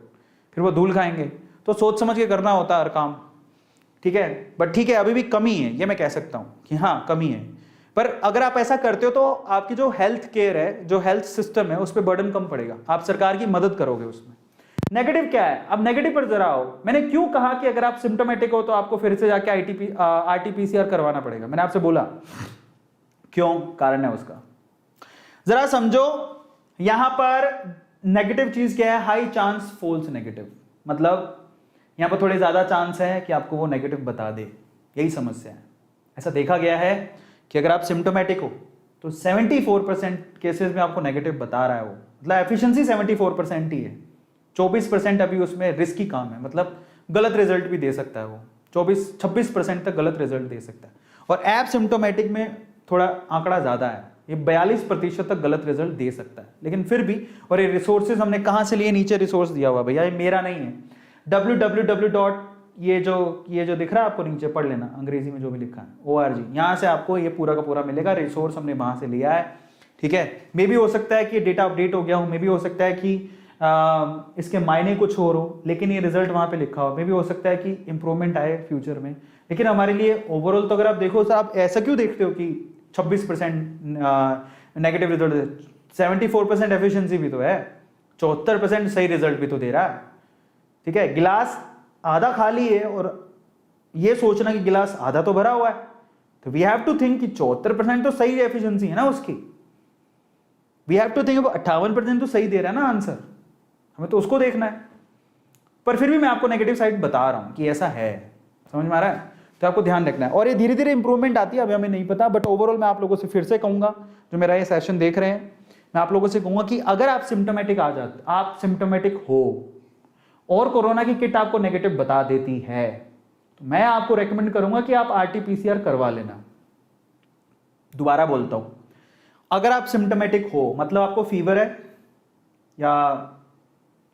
फिर वो धूल खाएंगे। तो सोच समझ के करना होता है हर काम, ठीक है। बट ठीक है, अभी भी कमी है, ये मैं कह सकता हूं कि हाँ कमी है। पर अगर आप ऐसा करते हो तो आपकी जो हेल्थ केयर है, जो हेल्थ सिस्टम है, उस पर बर्डन कम पड़ेगा, आप सरकार की मदद करोगे उसमें। नेगेटिव क्या है? अब नेगेटिव पर जरा आओ। मैंने क्यों कहा कि अगर आप सिम्टोमेटिक हो तो आपको फिर से जाके आरटीपीसीआर करवाना पड़ेगा? मैंने आपसे बोला क्यों, कारण है उसका, जरा समझो। यहां पर नेगेटिव चीज क्या है? हाई चांस फॉल्स नेगेटिव, मतलब यहां पर थोड़े ज्यादा चांस है कि आपको वो नेगेटिव बता दे, यही समस्या है। ऐसा देखा गया है कि अगर आप सिम्टोमेटिक हो तो 74% केसेस में आपको नेगेटिव बता रहा है वो, मतलब एफिशिएंसी 74% ही है, 24% अभी उसमें रिस्की काम है, मतलब गलत रिजल्ट भी दे सकता है वो, 26% तक गलत रिजल्ट दे सकता है। और ऐप सिम्टोमेटिक में थोड़ा आंकड़ा ज़्यादा है, ये 42% तक गलत रिजल्ट दे सकता है, लेकिन फिर भी। और ये रिसोर्सेज हमने कहाँ से लिए, नीचे रिसोर्स दिया हुआ भैया, ये मेरा नहीं है, www. ये जो दिख रहा है आपको नीचे, पढ़ लेना अंग्रेजी में जो भी लिखा है, ORG, यहाँ से आपको ये पूरा का पूरा मिलेगा, रिसोर्स हमने वहाँ से लिया है, ठीक है। मे भी हो सकता है कि डेटा अपडेट हो गया हो, मे भी हो सकता है कि इसके मायने कुछ और हो, लेकिन ये रिजल्ट वहाँ पे लिखा हो, मे भी हो सकता है कि इंप्रूवमेंट आए फ्यूचर में, लेकिन हमारे लिए ओवरऑल तो अगर आप देखो सर, आप ऐसा क्यों देखते हो कि 26% नेगेटिव रिजल्ट, 74% एफिशिएंसी भी तो है, 74% सही रिजल्ट भी तो दे रहा है, ठीक है। गिलास आधा खाली है और ये सोचना कि गिलास आधा तो भरा हुआ है, तो वी हैव टू थिंक कि 74% तो सही एफिशिएंसी है ना उसकी, वी हैव टू थिंक 58% तो सही दे रहा है ना आंसर, हमें तो उसको देखना है। पर फिर भी मैं आपको नेगेटिव साइड बता रहा हूं कि ऐसा है, समझ में आ रहा है, तो आपको ध्यान रखना है। और ये धीरे धीरे इंप्रूवमेंट आती है, अभी हमें नहीं पता, बट ओवरऑल मैं आप लोगों से फिर से कहूंगा, जो मेरा ये सेशन देख रहे हैं, मैं आप लोगों से कहूंगा कि अगर आप सिम्टोमेटिक आ जाते, आप सिम्टोमेटिक हो और कोरोना की किट आपको नेगेटिव बता देती है, तो मैं आपको रेकमेंड करूंगा कि आप RT-PCR करवा लेना। दोबारा बोलता हूं, अगर आप सिम्टोमेटिक हो, मतलब आपको फीवर है या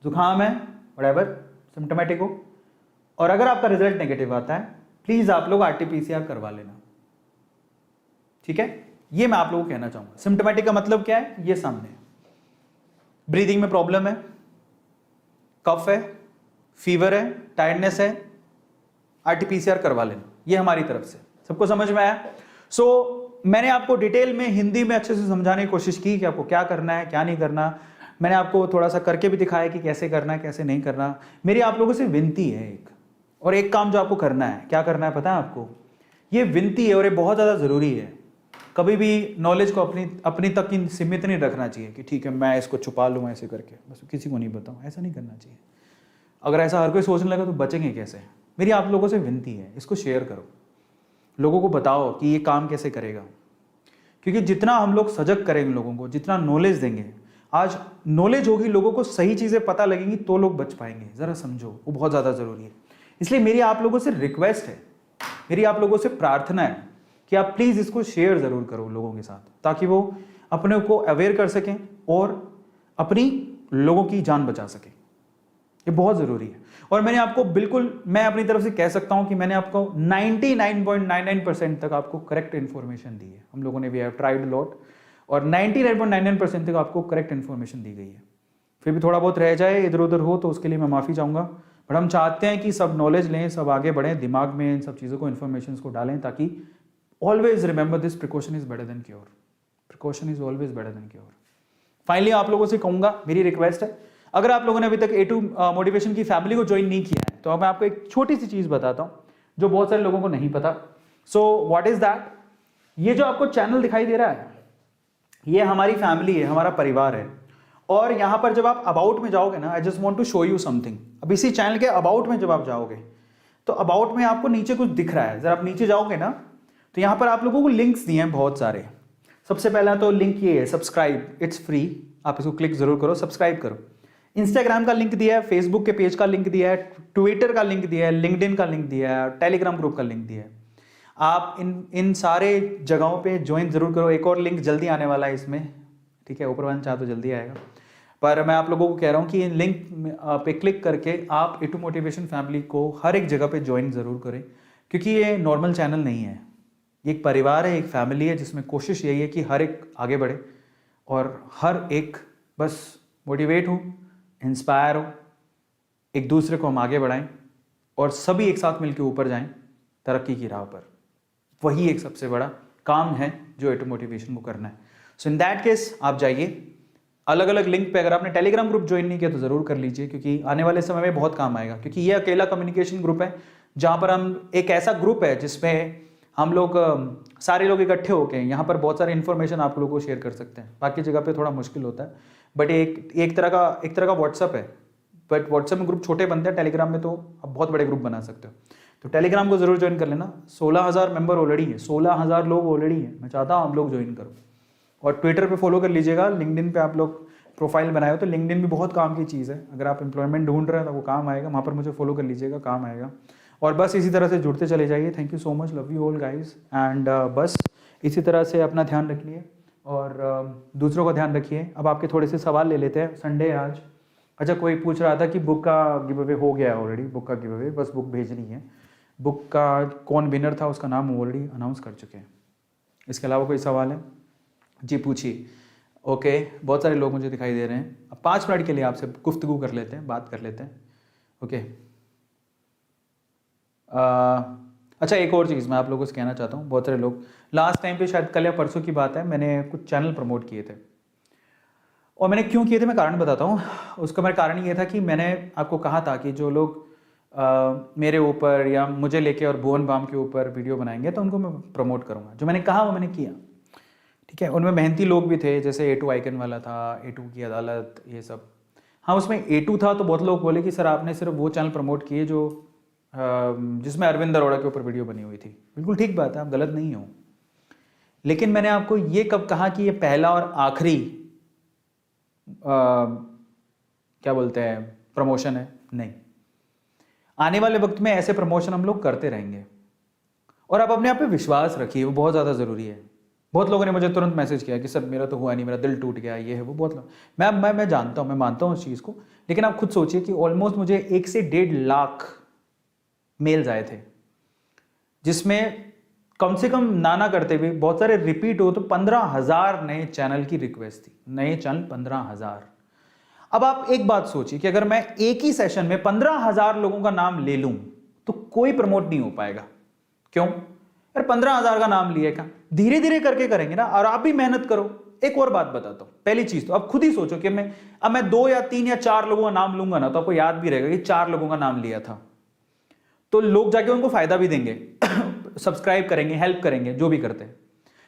जुकाम है, व्हाटएवर सिम्टोमेटिक हो, और अगर आपका रिजल्ट नेगेटिव आता है, प्लीज आप लोग RT-PCR करवा लेना, ठीक है। ये मैं आप लोगों को कहना चाहूंगा। सिम्टोमेटिक का मतलब क्या है, ये सामने ब्रीदिंग में प्रॉब्लम है, कफ है, फीवर है, टायर्डनेस है, RT-PCR करवा लेना, ये हमारी तरफ से। सबको समझ में आया? मैंने आपको डिटेल में हिंदी में अच्छे से समझाने की कोशिश की कि आपको क्या करना है, क्या नहीं करना। मैंने आपको थोड़ा सा करके भी दिखाया कि कैसे करना है, कैसे नहीं करना। मेरी आप लोगों से विनती है एक काम जो आपको करना है, क्या करना है पता है आपको? ये विनती है और ये बहुत ज़्यादा ज़रूरी है। कभी भी नॉलेज को अपनी तक ही सीमित नहीं रखना चाहिए कि ठीक है मैं इसको छुपा लूँ ऐसे करके, बस किसी को नहीं बताऊँ, ऐसा नहीं करना चाहिए। अगर ऐसा हर कोई सोचने लगा तो बचेंगे कैसे? मेरी आप लोगों से विनती है, इसको शेयर करो, लोगों को बताओ कि ये काम कैसे करेगा, क्योंकि जितना हम लोग सजग करेंगे लोगों को, जितना नॉलेज देंगे, आज नॉलेज होगी, लोगों को सही चीज़ें पता लगेंगी तो लोग बच पाएंगे। ज़रा समझो, वो बहुत ज़्यादा ज़रूरी है। इसलिए मेरी आप लोगों से रिक्वेस्ट है, मेरी आप लोगों से प्रार्थना है कि आप प्लीज़ इसको शेयर ज़रूर करो लोगों के साथ, ताकि वो अपने को अवेयर कर सकें और अपनी लोगों की जान बचा सकें। ये बहुत ज़रूरी है। और मैंने आपको बिल्कुल, मैं अपनी तरफ से कह सकता हूं कि मैंने आपको 99.99% तक आपको करेक्ट इन्फॉर्मेशन दी है। हम लोगों ने वी हैव ट्राइड लॉट, और 99.99% तक आपको करेक्ट इन्फॉर्मेशन दी गई है। फिर भी थोड़ा बहुत रह जाए, इधर उधर हो, तो उसके लिए मैं माफ़ी चाहूँगा। बट हम चाहते हैं कि सब नॉलेज लें, सब आगे बढ़ें, दिमाग में इन सब चीज़ों को, इन्फॉर्मेशन को डालें, ताकि always remember this, precaution is better than cure, precaution is always better than cure. Finally आप लोगों से कहूँगा, मेरी रिक्वेस्ट है, अगर आप लोगों ने अभी तक A2 मोटिवेशन की फैमिली को ज्वाइन नहीं किया है, तो अब मैं आपको एक छोटी सी चीज़ बताता हूँ जो बहुत सारे लोगों को नहीं पता। So what is that? ये जो आपको चैनल दिखाई दे रहा है, ये हमारी फैमिली है, हमारा परिवार है। और यहाँ पर जब आप अबाउट में जाओगे ना, I just want to show you something. अब इसी चैनल के अबाउट में जब आप जाओगे, तो अबाउट में आपको नीचे कुछ दिख रहा है। जब आप नीचे जाओगे ना, तो यहाँ पर आप लोगों को लिंक्स दिए हैं बहुत सारे। सबसे पहला तो लिंक ये है, सब्सक्राइब, इट्स फ्री, आप इसको क्लिक जरूर करो, सब्सक्राइब करो। इंस्टाग्राम का लिंक दिया है, फेसबुक के पेज का लिंक दिया है, ट्विटर का लिंक दिया है, लिंक्डइन का लिंक दिया है, टेलीग्राम ग्रुप का लिंक दिया है। आप इन सारे जगहों पे ज्वाइन जरूर करो। एक और लिंक जल्दी आने वाला है इसमें, ठीक है, ऊपर वाला चाह तो जल्दी आएगा, पर मैं आप लोगों को कह रहा हूँ कि इन लिंक पे क्लिक करके आप A2 मोटिवेशन फैमिली को हर एक जगह पे ज्वाइन ज़रूर करें, क्योंकि ये नॉर्मल चैनल नहीं है, ये एक परिवार है, एक फैमिली है, जिसमें कोशिश यही है कि हर एक आगे बढ़े और हर एक बस मोटिवेट हो, इंस्पायर हो, एक दूसरे को हम आगे बढ़ाएं और सभी एक साथ मिलकर ऊपर जाएं तरक्की की राह पर। वही एक सबसे बड़ा काम है जो A2 मोटिवेशन को करना है। सो इन दैट केस आप जाइए अलग अलग लिंक पे। अगर आपने टेलीग्राम ग्रुप ज्वाइन नहीं किया तो ज़रूर कर लीजिए, क्योंकि आने वाले समय में बहुत काम आएगा। क्योंकि ये अकेला कम्युनिकेशन ग्रुप है जहाँ पर हम, एक ऐसा ग्रुप है जिसमें हम लोग सारे लोग इकट्ठे होकर यहाँ पर बहुत सारे इन्फॉर्मेशन आप लोगों को शेयर कर सकते हैं। बाकी जगह पे थोड़ा मुश्किल होता है, बट एक तरह का व्हाट्सअप है, बट व्हाट्सअप में ग्रुप छोटे बनते हैं, टेलीग्राम में तो आप बहुत बड़े ग्रुप बना सकते हो। तो टेलीग्राम को जरूर ज्वाइन कर लेना। 16,000 मेंबर ऑलरेडी है, 16,000 लोग ऑलरेडी हैं। मैं चाहता हूँ आप लोग ज्वाइन करो। और ट्विटर पे फॉलो कर लीजिएगा, लिंक्डइन पे आप लोग प्रोफाइल बनाए हो तो लिंक्डइन भी बहुत काम की चीज़ है। अगर आप एम्प्लॉयमेंट ढूंढ रहे हैं तो वो काम आएगा, वहाँ पर मुझे फॉलो कर लीजिएगा, काम आएगा। और बस इसी तरह से जुड़ते चले जाइए। Thank you so much, love you all guys. And बस इसी तरह से अपना ध्यान रखिए और दूसरों का ध्यान रखिए। अब आपके थोड़े से सवाल ले लेते हैं, संडे है आज। अच्छा, कोई पूछ रहा था कि बुक का गिव अवे हो गया है ऑलरेडी। बुक का गिव अवे, बस बुक भेजनी है। बुक का कौन विनर था उसका नाम ऑलरेडी अनाउंस कर चुके हैं। इसके अलावा कोई सवाल है? जी पूछिए। ओके, बहुत सारे लोग मुझे दिखाई दे रहे हैं। अब 5 मिनट के लिए आपसे गुफ्तगू कर लेते हैं, बात कर लेते हैं। ओके, अच्छा एक और चीज़ मैं आप लोगों से कहना चाहता हूँ। बहुत सारे लोग लास्ट टाइम पे, शायद कल या परसों की बात है, मैंने कुछ चैनल प्रमोट किए थे। और मैंने क्यों किए थे मैं कारण बताता हूँ। उसका मेरा कारण ये था कि मैंने आपको कहा था कि जो लोग मेरे ऊपर या मुझे लेके और भुवन बाम के ऊपर वीडियो बनाएंगे तो उनको मैं प्रमोट करूँगा। जो मैंने कहा वो मैंने किया, ठीक है। उनमें मेहनती लोग भी थे, जैसे A2 आइकन वाला था, A2 की अदालत, ये सब। हाँ, उसमें A2 था तो बहुत लोग बोले कि सर आपने सिर्फ वो चैनल प्रमोट किए जो जिसमें अरविंद अरोड़ा के ऊपर वीडियो बनी हुई थी। बिल्कुल ठीक बात है, आप गलत नहीं हो। लेकिन मैंने आपको ये कब कहा कि ये पहला और आखिरी क्या बोलते हैं प्रमोशन है? नहीं, आने वाले वक्त में ऐसे प्रमोशन हम लोग करते रहेंगे। और आप अपने आप पे विश्वास रखिए, वो बहुत ज़्यादा ज़रूरी है। बहुत लोगों ने मुझे तुरंत मैसेज किया कि सर मेरा तो हुआ नहीं, मेरा दिल टूट गया, ये है वो। बहुत लोग, मैं जानता हूँ, मैं मानता हूँ उस चीज़ को। लेकिन आप खुद सोचिए कि ऑलमोस्ट मुझे 1 से 1.5 लाख मेल्स आए थे, जिसमें कम से कम ना करते हुए बहुत सारे रिपीट हो तो 15,000 नए चैनल की रिक्वेस्ट थी। नए चैनल 15,000। अब आप एक बात सोचिए कि अगर मैं एक ही सेशन में 15,000 लोगों का नाम ले लूं तो कोई प्रमोट नहीं हो पाएगा। क्यों यार? 15,000 का नाम लिया, क्या धीरे धीरे करके करेंगे ना। और आप भी मेहनत करो। एक और बात बताता हूं। पहली चीज तो अब खुद ही सोचो कि मैं 2 या 3 या 4 लोगों का नाम लूंगा ना, तो आपको याद भी रहेगा कि 4 लोगों का नाम लिया था। तो लोग जाके उनको फायदा भी देंगे, सब्सक्राइब करेंगे, हेल्प करेंगे, जो भी करते हैं।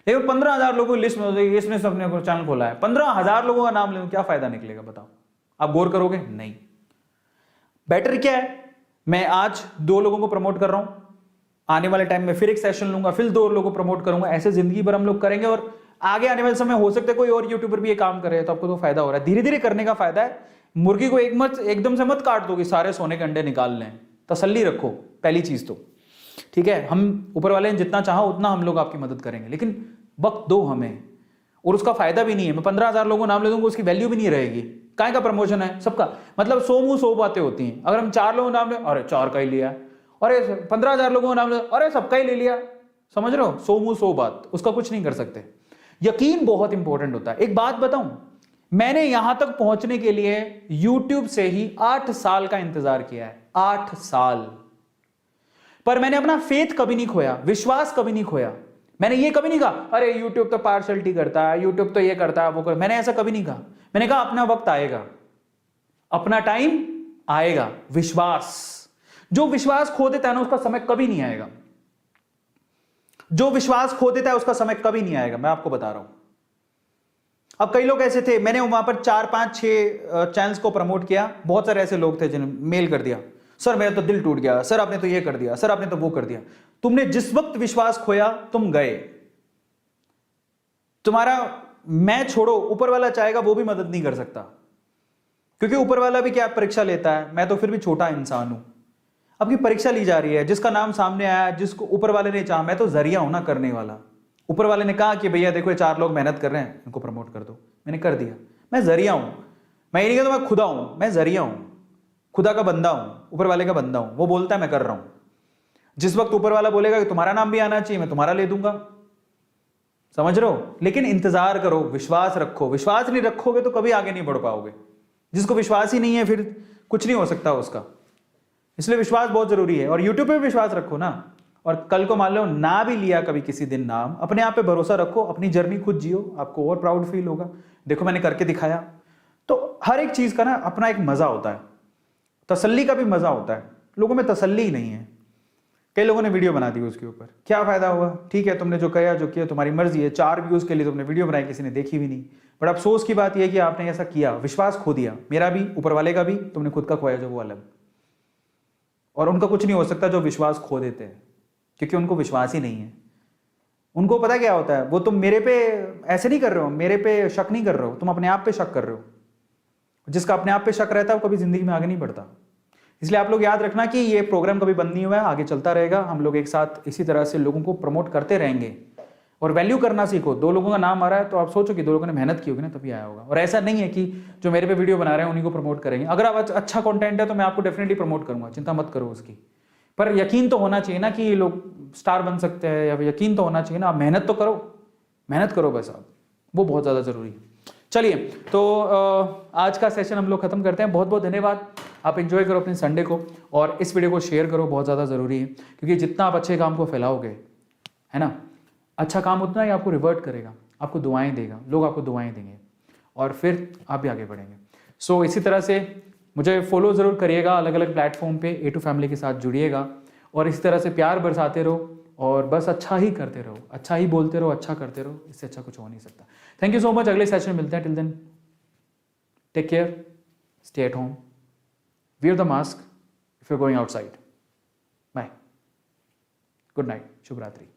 लेकिन 15,000 लोगों की लिस्ट में होती है, इसने सबने चैनल खोला है, 15,000 लोगों का नाम ले, क्या फायदा निकलेगा बताओ? आप गौर करोगे? नहीं। बेटर क्या है, मैं आज 2 लोगों को प्रमोट कर रहा हूं, आने वाले टाइम में फिर एक सेशन लूंगा, फिर 2 लोगों को प्रमोट करूंगा। ऐसे जिंदगी भर हम लोग करेंगे और आगे आने वाले समय हो सकता है कोई और यूट्यूबर भी ये काम करे, तो आपको तो फायदा हो रहा है। धीरे धीरे करने का फायदा है। मुर्गी को एकदम से मत काट दो कि सारे सोने के अंडे निकाल लें। तसल्ली रखो, पहली चीज तो, ठीक है। हम ऊपर वाले ने जितना चाहा उतना हम लोग आपकी मदद करेंगे, लेकिन वक्त दो हमें। और उसका फायदा भी नहीं है। मैं 15,000 लोगों को नाम ले दूंगा, उसकी वैल्यू भी नहीं रहेगी। काय का प्रमोशन है सबका? मतलब 100 मुंह 100 बातें होती हैं। अगर हम 4 लोगों को नाम ले, अरे 4 का ही लिया, अरे 15,000 लोगों को नाम ले, अरे सबका ही ले लिया। समझ रहे हो? 100 मुंह 100 बात, उसका कुछ नहीं कर सकते। यकीन बहुत इंपॉर्टेंट होता है। एक बात बताऊं, मैंने यहां तक पहुंचने के लिए YouTube से ही 8 साल का इंतजार किया है। 8 साल। पर मैंने अपना फेथ कभी नहीं खोया, विश्वास कभी नहीं खोया। मैंने ये कभी नहीं कहा अरे YouTube तो पार्शलिटी करता है, YouTube तो ये करता है, वो कर। मैंने ऐसा कभी नहीं कहा। मैंने कहा अपना वक्त आएगा, अपना टाइम आएगा। विश्वास, जो विश्वास खो देता है ना, उसका समय कभी नहीं आएगा। जो विश्वास खो देता है उसका समय कभी नहीं आएगा, मैं आपको बता रहा हूं। अब कई लोग ऐसे थे, मैंने वहां पर 4, 5, 6 चैनल्स को प्रमोट किया। बहुत सारे ऐसे लोग थे जिन्होंने मेल कर दिया, सर मेरा तो दिल टूट गया, सर आपने तो ये कर दिया, सर आपने तो वो कर दिया। तुमने जिस वक्त विश्वास खोया तुम गए। तुम्हारा मैं छोड़ो, ऊपर वाला चाहेगा वो भी मदद नहीं कर सकता, क्योंकि ऊपर वाला भी क्या परीक्षा लेता है। मैं तो फिर भी छोटा इंसान हूं। आपकी परीक्षा ली जा रही है, जिसका नाम सामने आया, जिसको ऊपर वाले ने चाहा, मैं तो जरिया हूं ना करने वाला। ऊपर वाले ने कहा कि भैया देखो ये 4 लोग मेहनत कर रहे हैं, इनको प्रमोट कर दो, मैंने कर दिया। मैं जरिया हूं। मैं ये नहीं कहता मैं खुदा हूं, मैं जरिया हूं, खुदा का बंदा हूं, ऊपर वाले का बंदा हूं। वो बोलता है मैं कर रहा हूं। जिस वक्त ऊपर वाला बोलेगा कि तुम्हारा नाम भी आना चाहिए, मैं तुम्हारा ले दूंगा। समझ रहे हो? लेकिन इंतजार करो, विश्वास रखो। विश्वास नहीं रखोगे तो कभी आगे नहीं बढ़ पाओगे। जिसको विश्वास ही नहीं है फिर कुछ नहीं हो सकता उसका। इसलिए विश्वास बहुत जरूरी है। और यूट्यूब पे भी विश्वास रखो ना। और कल को मान लो ना भी लिया कभी किसी दिन नाम, अपने आप पे भरोसा रखो, अपनी जर्नी खुद जियो, आपको और प्राउड फील होगा। देखो मैंने करके दिखाया। तो हर एक चीज का ना अपना एक मजा होता है, तसल्ली का भी मजा होता है। लोगों में तसल्ली ही नहीं है। कई लोगों ने वीडियो बना दी उसके ऊपर, क्या फायदा हुआ? ठीक है, तुमने जो किया जो किया तुम्हारी मर्जी है। 4 व्यूज के लिए तुमने वीडियो बनाई, किसी ने देखी भी नहीं। बट अफसोस की बात यह है कि आपने ऐसा किया, विश्वास खो दिया, मेरा भी, ऊपर वाले का भी। तुमने खुद का खोया जो वो अलग। और उनका कुछ नहीं हो सकता जो विश्वास खो देते हैं, क्योंकि उनको विश्वास ही नहीं है। उनको पता क्या होता है, वो तुम मेरे पे ऐसे नहीं कर रहे हो, मेरे पे शक नहीं कर रहे हो, तुम अपने आप पे शक कर रहे हो। जिसका अपने आप पे शक रहता है वो कभी जिंदगी में आगे नहीं बढ़ता। इसलिए आप लोग याद रखना कि ये प्रोग्राम कभी बंद नहीं हुआ है, आगे चलता रहेगा। हम लोग एक साथ इसी तरह से लोगों को प्रमोट करते रहेंगे और वैल्यू करना सीखो। 2 लोगों का नाम आ रहा है तो आप सोचो कि 2 लोगों ने मेहनत की होगी ना तभी आया होगा। और ऐसा नहीं है कि जो मेरे पे वीडियो बना रहे हैं उन्हीं को प्रमोट करेंगे। अगर आप अच्छा कंटेंट है तो मैं आपको डेफिनेटली प्रमोट करूंगा, चिंता मत करो उसकी। पर यकीन तो होना चाहिए ना कि ये लोग स्टार बन सकते हैं, या यकीन तो होना चाहिए ना। आप मेहनत तो करो, मेहनत करो बस आप, वो बहुत ज़्यादा ज़रूरी है। चलिए तो आज का सेशन हम लोग खत्म करते हैं। बहुत बहुत धन्यवाद। आप एंजॉय करो अपने संडे को और इस वीडियो को शेयर करो, बहुत ज़्यादा ज़रूरी है। क्योंकि जितना आप अच्छे काम को फैलाओगे, है ना, अच्छा काम उतना ही आपको रिवर्ट करेगा, आपको दुआएं देगा, लोग आपको दुआएं देंगे और फिर आप भी आगे बढ़ेंगे। सो इसी तरह से मुझे फॉलो ज़रूर करिएगा, अलग अलग प्लेटफॉर्म पे A2 फैमिली के साथ जुड़िएगा और इसी तरह से प्यार बरसाते रहो और बस अच्छा ही करते रहो, अच्छा ही बोलते रहो, अच्छा करते रहो। इससे अच्छा कुछ हो नहीं सकता। Thank you so much. अगले सेशन में मिलते हैं। Till then take care, stay at home, wear the mask if you are going outside. Bye, good night, शुभ रात्रि।